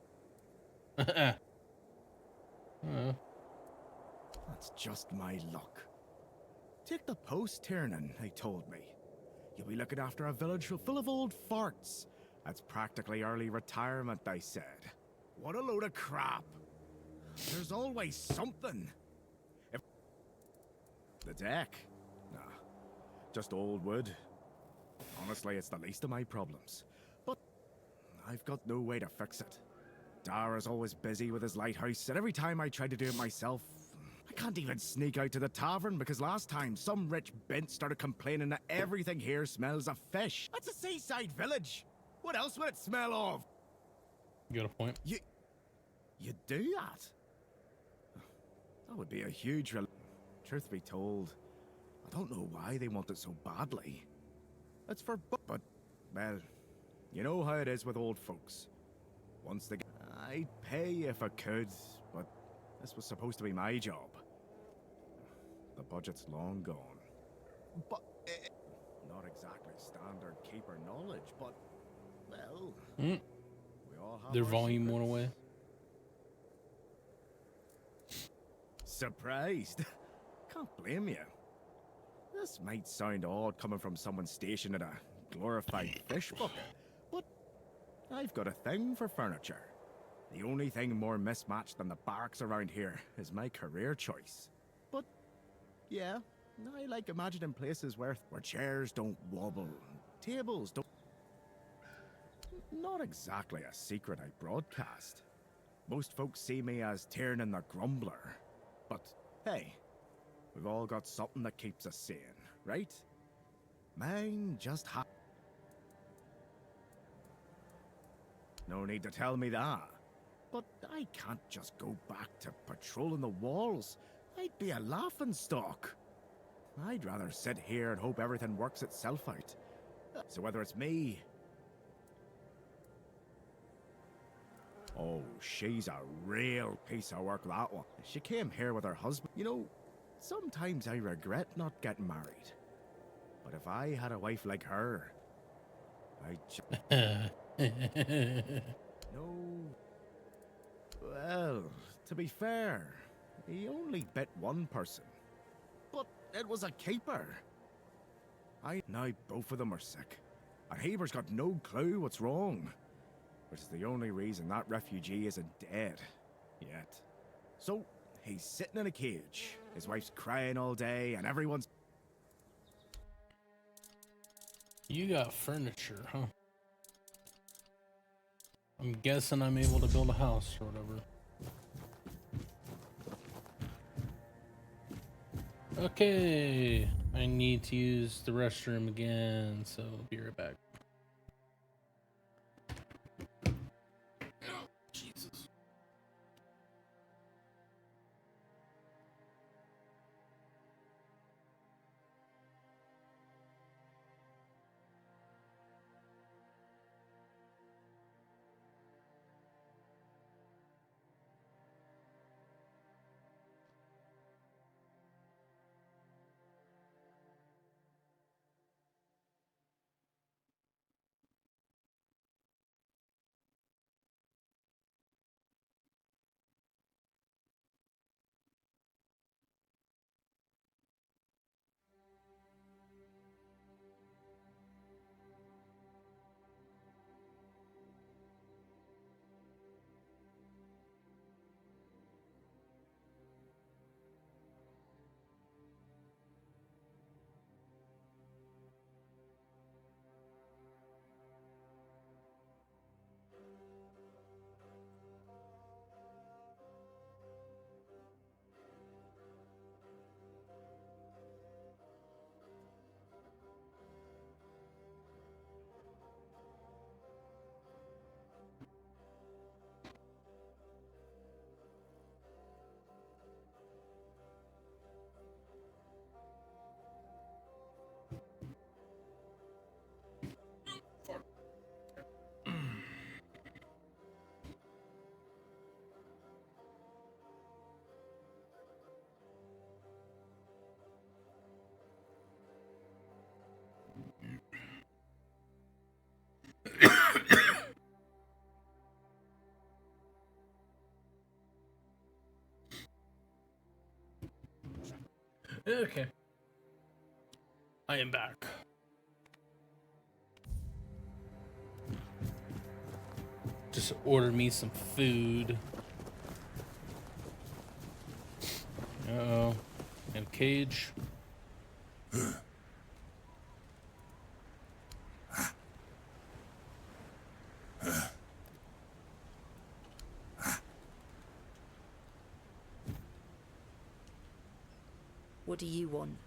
That's just my luck. Take the post, Tiernan, they told me. You'll be looking after a village full of old farts. That's practically early retirement, they said. What a load of crap. There's always something. The deck? Nah, just old wood. Honestly, it's the least of my problems. But I've got no way to fix it. Dara's always busy with his lighthouse, and every time I try to do it myself, I can't even sneak out to the tavern because last time some rich bint started complaining that everything here smells of fish. That's a seaside village. What else would it smell of? You got a point. You do that? That would be a huge Truth be told, I don't know why they want it so badly. It's for but, well, you know how it is with old folks. Once they get... I'd pay if I could, but this was supposed to be my job. The budget's long gone. But, not exactly standard keeper knowledge, but, well... We all have Their our volume secrets. went away. Surprised? Can't blame you. This might sound odd coming from someone stationed at a glorified fish bucket, but I've got a thing for furniture. The only thing more mismatched than the barracks around here is my career choice. But, yeah, I like imagining places where chairs don't wobble, tables don't... Not exactly a secret I broadcast. Most folks see me as Tiernan the Grumbler, but hey, we've all got something that keeps us sane, right? Mine just No need to tell me that. But I can't just go back to patrolling the walls. I'd be a laughingstock. I'd rather sit here and hope everything works itself out. So whether it's me... Oh, she's a real piece of work, that one. She came here with her husband. You know, sometimes I regret not getting married. But if I had a wife like her, No. Well, to be fair, he only bit one person. But it was a keeper. Now both of them are sick. And Haber's got no clue what's wrong. Which is the only reason that refugee isn't dead. Yet. So, he's sitting in a cage. His wife's crying all day, and everyone's... You got furniture, huh? I'm guessing I'm able to build a house or whatever. Okay, I need to use the restroom again, so I'll be right back. Jesus. Okay. I am back. Just order me some food. Uh-oh. And a cage. What do you want?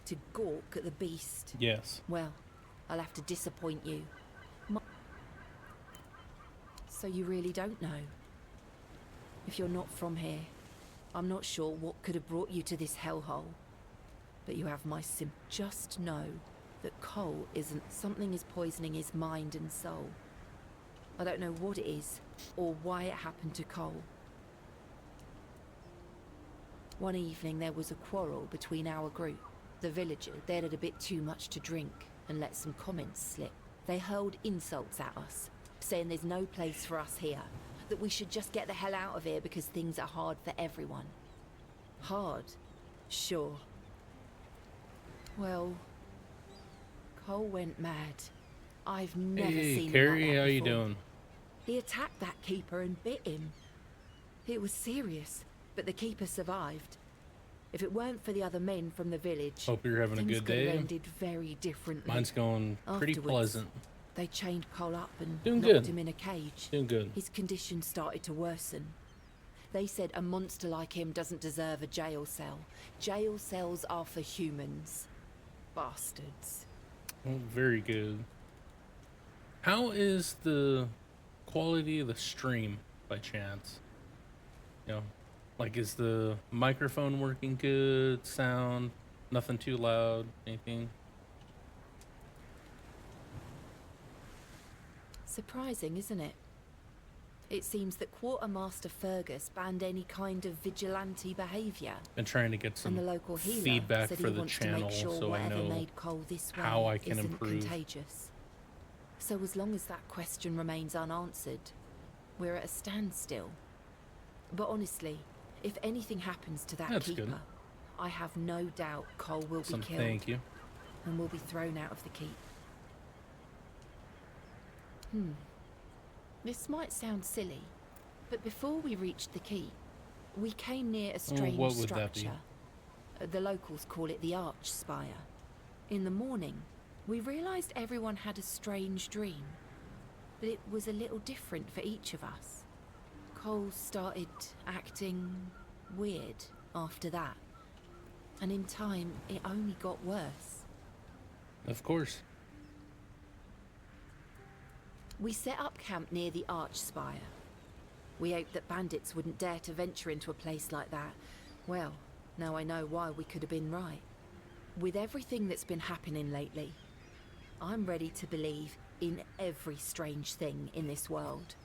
To gawk at the beast? Yes. Well, I'll have to disappoint you. So you really don't know? If you're not from here, I'm not sure what could have brought you to this hellhole. But you have my just know that Cole isn't. Something is poisoning his mind and soul. I don't know what it is, or why it happened to Cole. One evening there was a quarrel between our group. The villagers, they'd had a bit too much to drink and let some comments slip. They hurled insults at us, saying there's no place for us here, that we should just get the hell out of here because things are hard for everyone. Hard? Sure. Well, Cole went mad. I've never seen Carrie, him like that how you before. doing? He attacked that keeper and bit him. It was serious, but the keeper survived. If it weren't for the other men from the village, Hope you're having a things good could have day. ended very differently. Mine's going pretty Afterwards, pleasant. They chained Cole up and Doing locked good. him in a cage. Doing good. His condition started to worsen. They said a monster like him doesn't deserve a jail cell. Jail cells are for humans. Bastards. Oh, very good. How is the quality of the stream by chance? You know, like, is the microphone working good? Sound? Nothing too loud? Anything? Surprising, isn't it? It seems that Quartermaster Fergus banned any kind of vigilante behaviour. Been trying to get some And the local healer feedback said for he the wants channel to make sure so I whatever know made Cole this way how I can isn't improve. contagious. So as long as that question remains unanswered, we're at a standstill. But honestly, if anything happens to that That's keeper, good. I have no doubt Cole will be killed. Thank you. And will be thrown out of the keep. This might sound silly, but before we reached the keep, we came near a strange what would that be? structure. The locals call it the Arch Spire. In the morning, we realized everyone had a strange dream, but it was a little different for each of us. Cole started acting weird after that, and in time, it only got worse. Of course. We set up camp near the Arch Spire. We hoped that bandits wouldn't dare to venture into a place like that. Well, now I know why we could have been right. With everything that's been happening lately, I'm ready to believe in every strange thing in this world.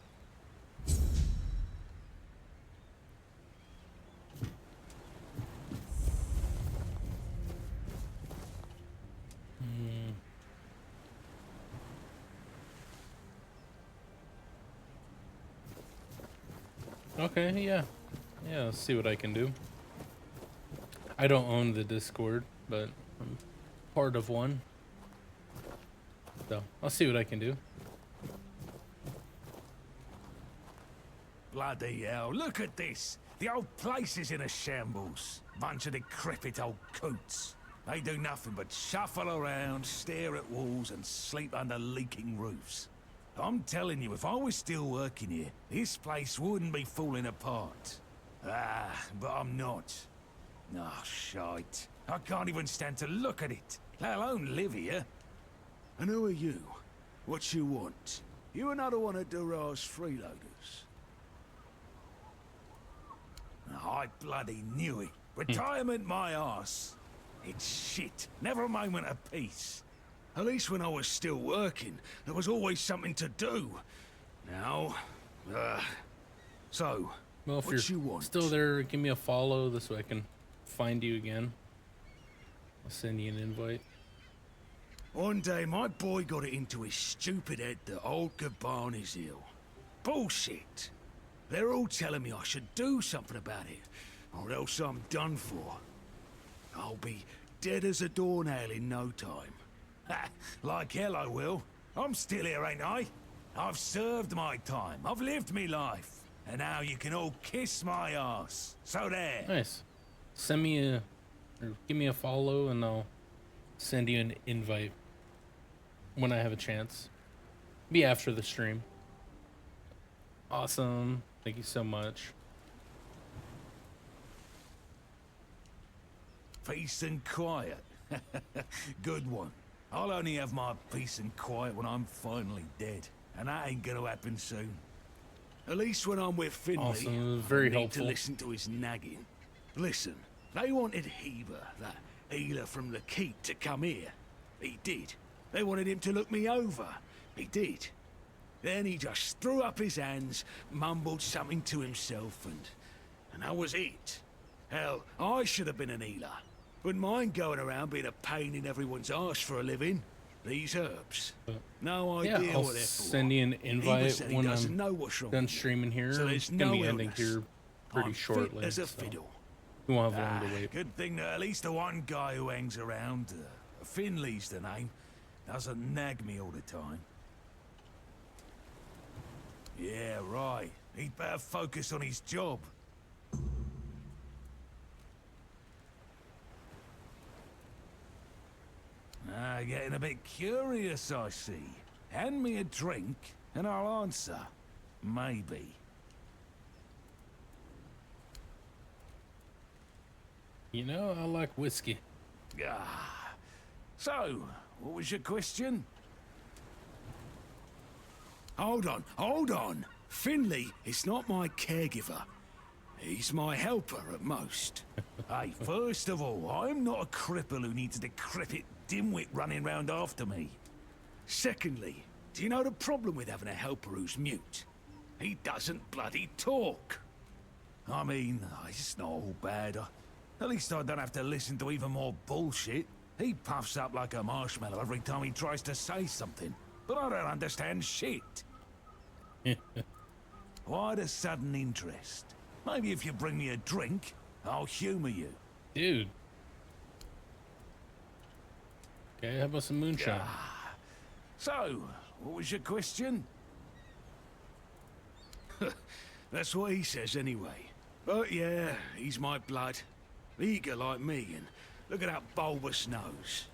Okay, yeah. Yeah, let's see what I can do. I don't own the Discord, but I'm part of one. So, I'll see what I can do. Bloody hell, look at this. The old place is in a shambles. Bunch of decrepit old coots. They do nothing but shuffle around, stare at walls, and sleep under leaking roofs. I'm telling you, if I was still working here, this place wouldn't be falling apart. Ah, but I'm not. Oh, shite. I can't even stand to look at it, let alone live here. And who are you? What you want? You another one of Durar's freeloaders? Oh, I bloody knew it. Retirement my arse. It's shit. Never a moment of peace. At least when I was still working, there was always something to do. Now, so, Well, if what you're you want? still there, give me a follow this way I can find you again. I'll send you an invite. One day, my boy got it into his stupid head that old Gaban is ill. Bullshit. They're all telling me I should do something about it, or else I'm done for. I'll be dead as a doornail in no time. Ha! Like hell I will. I'm still here, ain't I? I've served my time. I've lived me life. And now you can all kiss my ass. So there. Nice. Send me a, or give me a follow, and I'll send you an invite when I have a chance. Be after the stream. Awesome. Thank you so much. Peace and quiet. Good one. I'll only have my peace and quiet when I'm finally dead. And that ain't gonna happen soon. At least when I'm with Finley, Awesome. Very I need helpful. to listen to his nagging. Listen, they wanted Heber, that healer from the keep, to come here. He did. They wanted him to look me over. He did. Then he just threw up his hands, mumbled something to himself, and that was it. Hell, I should have been an healer. Wouldn't mind going around being a pain in everyone's arse for a living. These herbs. No idea Yeah, I'll what they're for. send you an invite said he when doesn't I'm know what's wrong done with me. streaming here. So It's there's gonna no be ending illness. here pretty I'm shortly. fit as a so fiddle. we won't have long to wait. Good thing that at least the one guy who hangs around, Finley's the name, doesn't nag me all the time. Yeah, right. He'd better focus on his job. Getting a bit curious, I see. Hand me a drink, and I'll answer. Maybe. You know, I like whiskey. So, what was your question? Hold on. Finley is not my caregiver. He's my helper at most. Hey, first of all, I'm not a cripple who needs a decrepit dimwit running round after me. Secondly, do you know the problem with having a helper who's mute? He doesn't bloody talk. I mean, it's not all bad. At least I don't have to listen to even more bullshit. He puffs up like a marshmallow every time he tries to say something. But I don't understand shit. Why the sudden interest? Maybe if you bring me a drink, I'll humor you. Dude. Okay, how about some moonshine? So, what was your question? That's what he says anyway. But yeah, he's my blood. Eager like me, and look at that bulbous nose.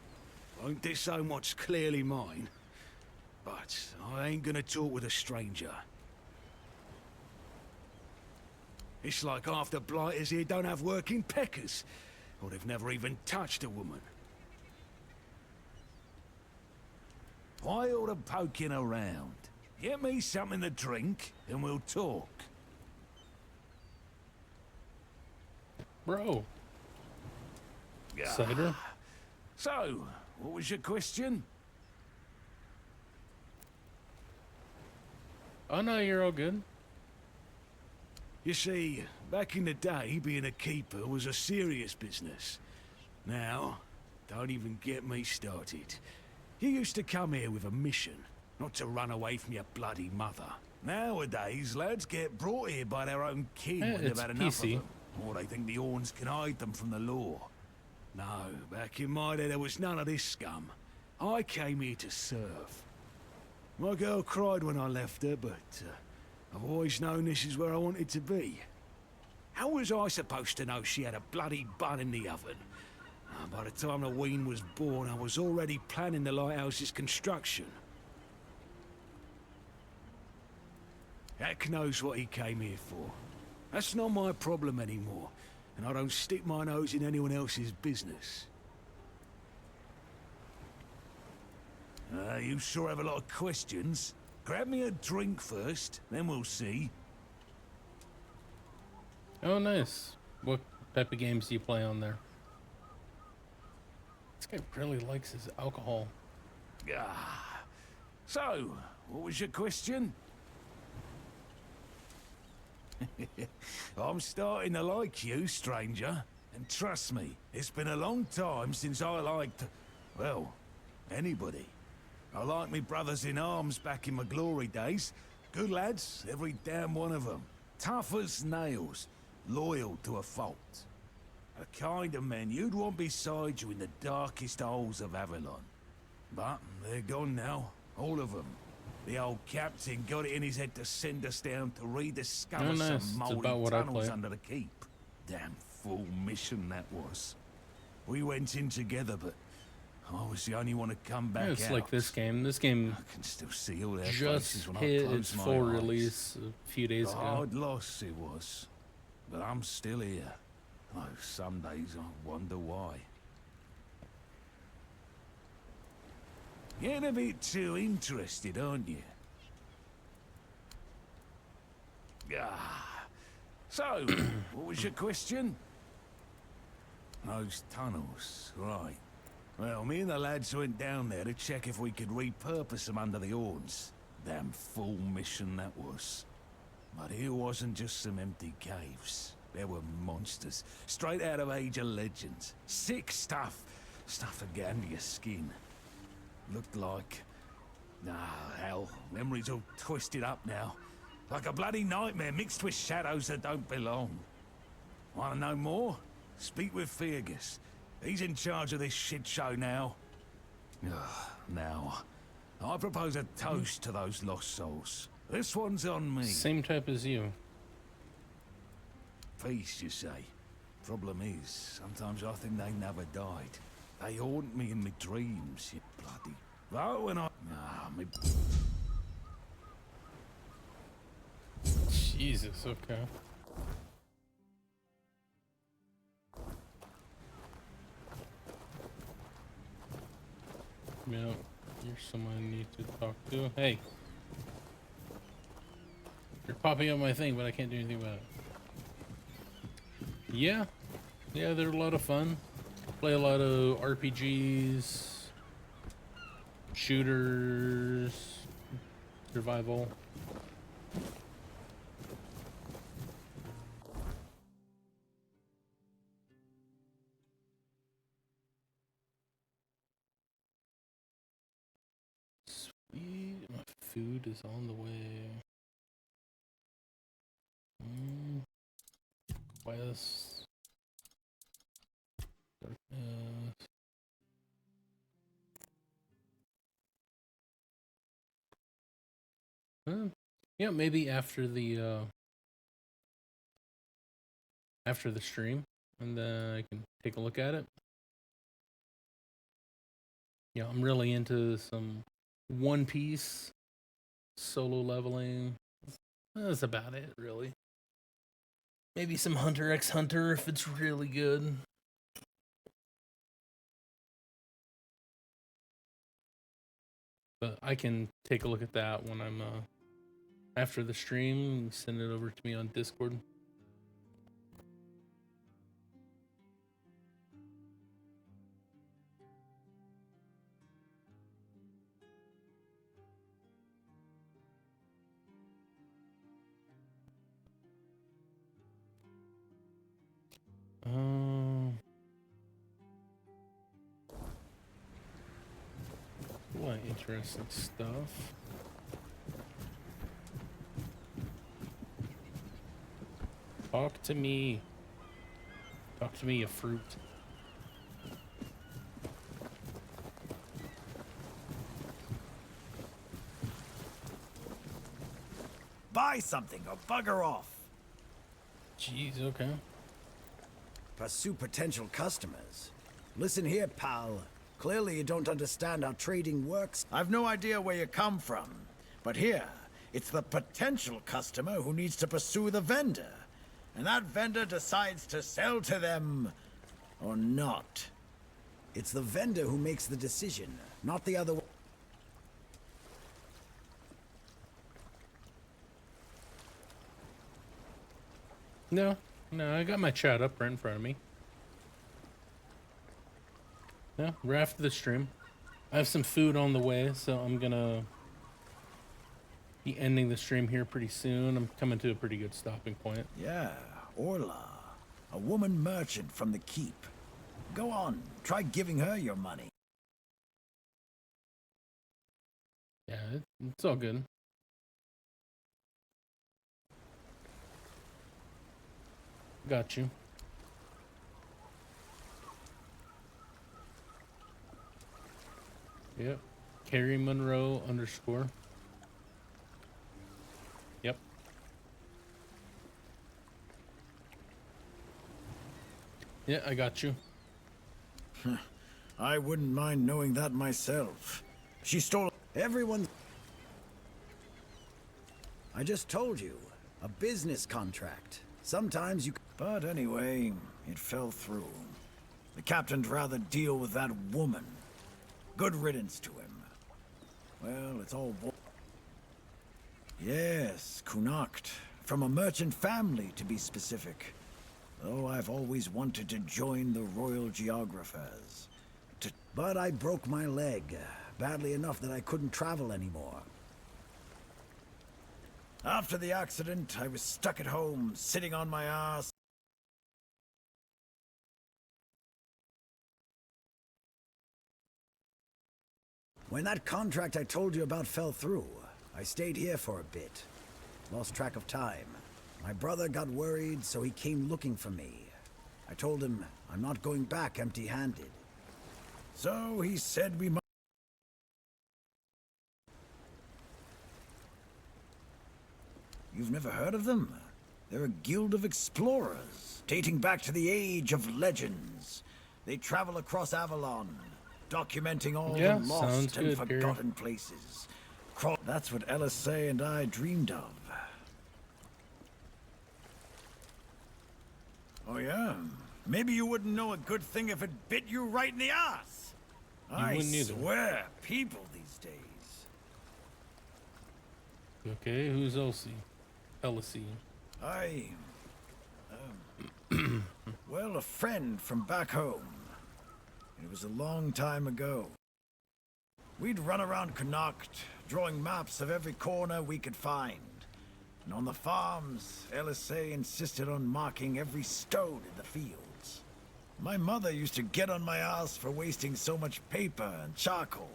Won't disown what's clearly mine. But I ain't gonna talk with a stranger. It's like half the blighters here don't have working peckers, or they've never even touched a woman. Why all the poking around? Get me something to drink, and we'll talk. Bro. Cider? So, what was your question? Oh no, you're all good. You see, back in the day, being a keeper was a serious business. Now, don't even get me started. You used to come here with a mission, not to run away from your bloody mother. Nowadays, lads get brought here by their own kin when they've it's had enough PC. of them, or they think the Orns can hide them from the law. No, back in my day, there was none of this scum. I came here to serve. My girl cried when I left her, but I've always known this is where I wanted to be. How was I supposed to know she had a bloody bun in the oven? By the time the wean was born, I was already planning the lighthouse's construction. Heck knows what he came here for. That's not my problem anymore, and I don't stick my nose in anyone else's business. You sure have a lot of questions. Grab me a drink first, then we'll see. Oh, nice. What type of games do you play on there? This guy really likes his alcohol. So, what was your question? I'm starting to like you, stranger. And trust me, it's been a long time since I liked, well, anybody. I liked me brothers in arms back in my glory days. Good lads, every damn one of them. Tough as nails, loyal to a fault. The kind of men you'd want beside you in the darkest holes of Avalon. But they're gone now, all of them. The old captain got it in his head to send us down to rediscover Oh, nice. some It's mouldy about what I tunnels play. under the keep. Damn fool mission that was. We went in together, but I was the only one to come back Yeah, it's out. like this game. This game I can still see all their just faces when hit I close its my full eyes. release a few days A ago. hard loss it was, but I'm still here. Oh, some days I wonder why. Getting a bit too interested, aren't you? Ah. So, what was your question? Those tunnels, right. Well, me and the lads went down there to check if we could repurpose them under the horns. Damn fool mission that was. But it wasn't just some empty caves. There were monsters, straight out of Age of Legends. Sick stuff. Stuff to get under your skin. Looked like... Ah, hell. Memories all twisted up now. Like a bloody nightmare mixed with shadows that don't belong. Want to know more? Speak with Fergus. He's in charge of this shit show now. Now, I propose a toast to those lost souls. This one's on me. Same type as you. Peace, you say. Problem is, sometimes I think they never died. They haunt me in my dreams, you bloody... Right when I... Nah, me... Jesus, okay. Yeah, you're someone I need to talk to. Hey. You're popping up my thing, but I can't do anything about it. Yeah. Yeah, they're a lot of fun. Play a lot of RPGs, shooters, survival. Sweet, my food is on the way. Quest. Darkness. Yeah, maybe after the stream, and then I can take a look at it. Yeah, I'm really into some One Piece solo leveling. That's about it, really. Maybe some Hunter x Hunter if it's really good. But I can take a look at that when I'm after the stream. Send it over to me on Discord. What interesting stuff. Talk to me. Talk to me, you fruit. Buy something or bugger off. Jeez, okay. Pursue potential customers. Listen here, pal. Clearly you don't understand how trading works. I've no idea where you come from. But here, it's the potential customer who needs to pursue the vendor. And that vendor decides to sell to them or not. It's the vendor who makes the decision, not the other way. No, I got my chat up right in front of me. Yeah, we're after the stream. I have some food on the way, so I'm gonna be ending the stream here pretty soon. I'm coming to a pretty good stopping point. Yeah, Orla. A woman merchant from the keep. Go on, try giving her your money. Yeah, it's all good. Got you. Yep. Carrie Monroe _ Yep. Yeah, I got you. I wouldn't mind knowing that myself. She stole everyone. I just told you, a business contract. Sometimes you. But anyway, it fell through. The captain'd rather deal with that woman. Good riddance to him. Well, it's all. Yes, Connacht. From a merchant family, to be specific. Though I've always wanted to join the Royal Geographers. But I broke my leg, badly enough that I couldn't travel anymore. After the accident, I was stuck at home, sitting on my ass. When that contract I told you about fell through, I stayed here for a bit. Lost track of time. My brother got worried, so he came looking for me. I told him I'm not going back empty-handed. So he said we must... You've never heard of them? They're a guild of explorers, dating back to the age of legends. They travel across Avalon, documenting all the lost and forgotten places. That's what LSA and I dreamed of. Oh yeah? Maybe you wouldn't know a good thing if it bit you right in the ass. I swear, people these days. Okay, who's Elsie? Elsie. Well, a friend from back home. It was a long time ago. We'd run around Connacht, drawing maps of every corner we could find. And on the farms, LSA insisted on marking every stone in the fields. My mother used to get on my ass for wasting so much paper and charcoal.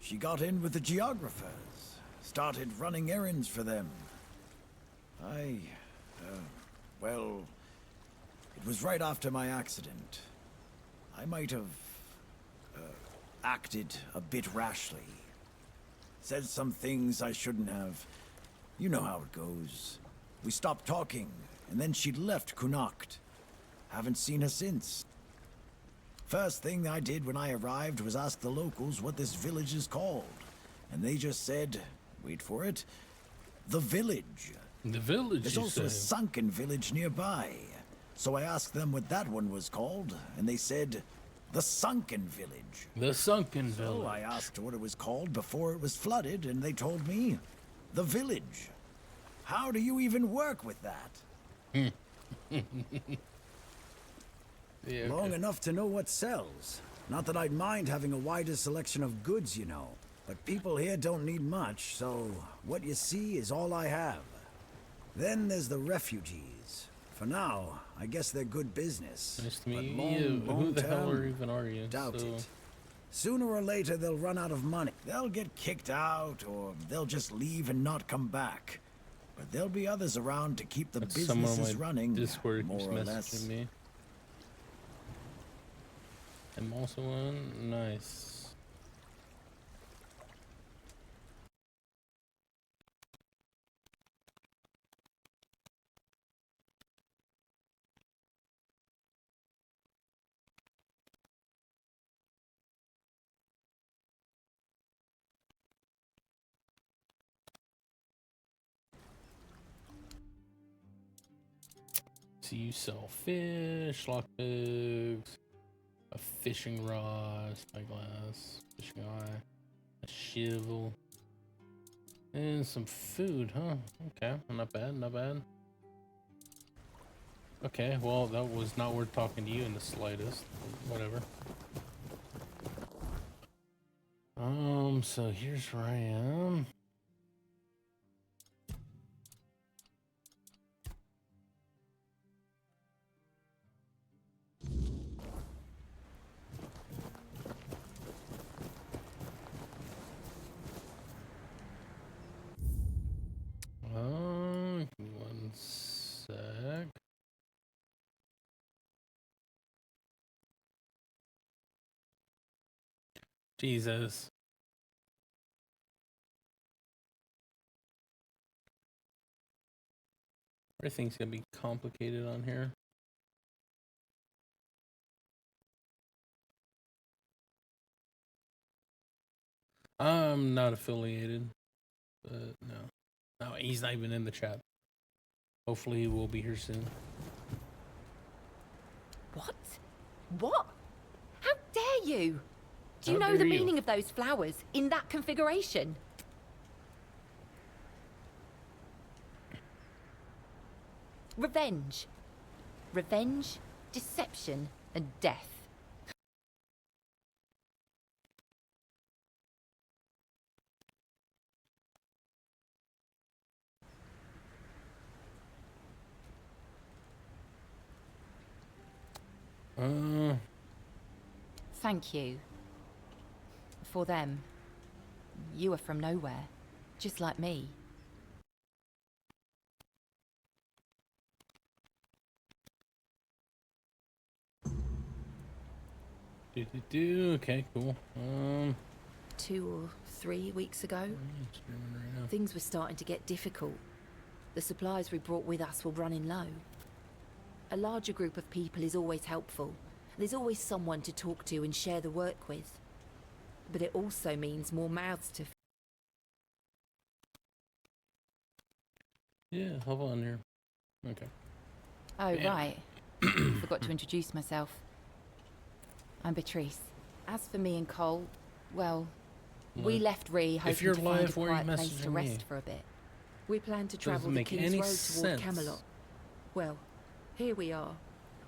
She got in with the geographers, started running errands for them. Well, it was right after my accident. I might have acted a bit rashly. Said some things I shouldn't have. You know how it goes. We stopped talking, and then she left Connacht. Haven't seen her since. First thing I did when I arrived was ask the locals what this village is called. And they just said, wait for it, the village. The village, There's also a sunken village nearby. So I asked them what that one was called, and they said, the Sunken Village. The Sunken Village. So I asked what it was called before it was flooded, and they told me, the village. How do you even work with that? Yeah, Long enough to know what sells. Not that I'd mind having a wider selection of goods, you know. But people here don't need much, so what you see is all I have. Then there's the refugees. For now, I guess they're good business. Nice to meet you. Who the hell are you? Doubt it. Sooner or later, they'll run out of money. They'll get kicked out, or they'll just leave and not come back. But there'll be others around to keep the businesses running, Discord more or less. Me. I'm also on. Nice. So you sell fish, lockpicks, a fishing rod, spyglass, fishing eye, a shivel, and some food, huh? Okay, not bad, not bad. Okay, well, that was not worth talking to you in the slightest. Whatever. So here's where I am. Jesus. Everything's gonna be complicated on here. I'm not affiliated, but no, he's not even in the chat. Hopefully he will be here soon. What? What? How dare you? Do you How know dare the you? meaning of those flowers in that configuration? Revenge. Revenge, deception, and death. Thank you. For them. You are from nowhere, just like me. Okay, cool. 2 or 3 weeks ago, things were starting to get difficult. The supplies we brought with us were running low. A larger group of people is always helpful. There's always someone to talk to and share the work with. But it also means more mouths to... Yeah, hop on here. Okay. Oh, Yeah. right. Forgot to introduce myself. I'm Beatrice. As for me and Cole, well, we left Ree hoping you're to find a live, why are you quiet place to messaging rest me? for a bit. We plan to travel Doesn't the make King's any Road toward sense. Camelot. Well, here we are.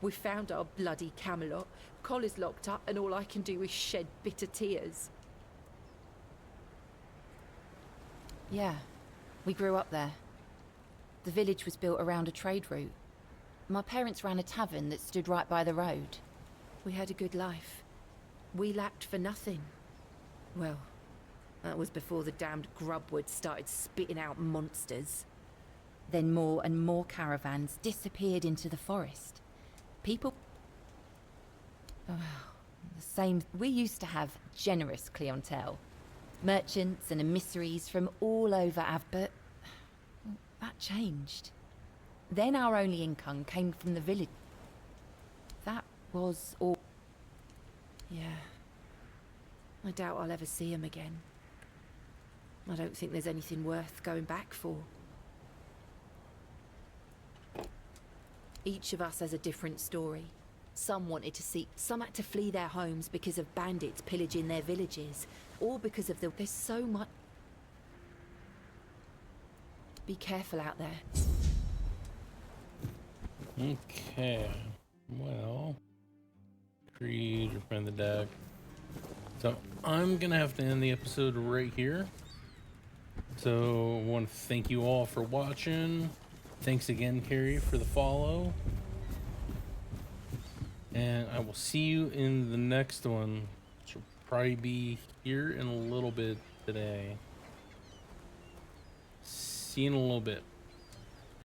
We found our bloody Camelot. Cole is locked up and all I can do is shed bitter tears. Yeah, we grew up there. The village was built around a trade route. My parents ran a tavern that stood right by the road. We had a good life. We lacked for nothing. Well, that was before the damned grubwood started spitting out monsters. Then more and more caravans disappeared into the forest. People... Oh, the same... We used to have generous clientele. Merchants and emissaries from all over Avbert. That changed. Then our only income came from the village. That was all... Yeah. I doubt I'll ever see him again. I don't think there's anything worth going back for. Each of us has a different story. Some wanted to see... Some had to flee their homes because of bandits pillaging their villages. Or because of the... There's so much... Be careful out there. Okay. Well, create your friend the deck. So I'm gonna have to end the episode right here. So I want to thank you all for watching. Thanks again, Carrie, for the follow. And I will see you in the next one, which will probably be here in a little bit today. See you in a little bit.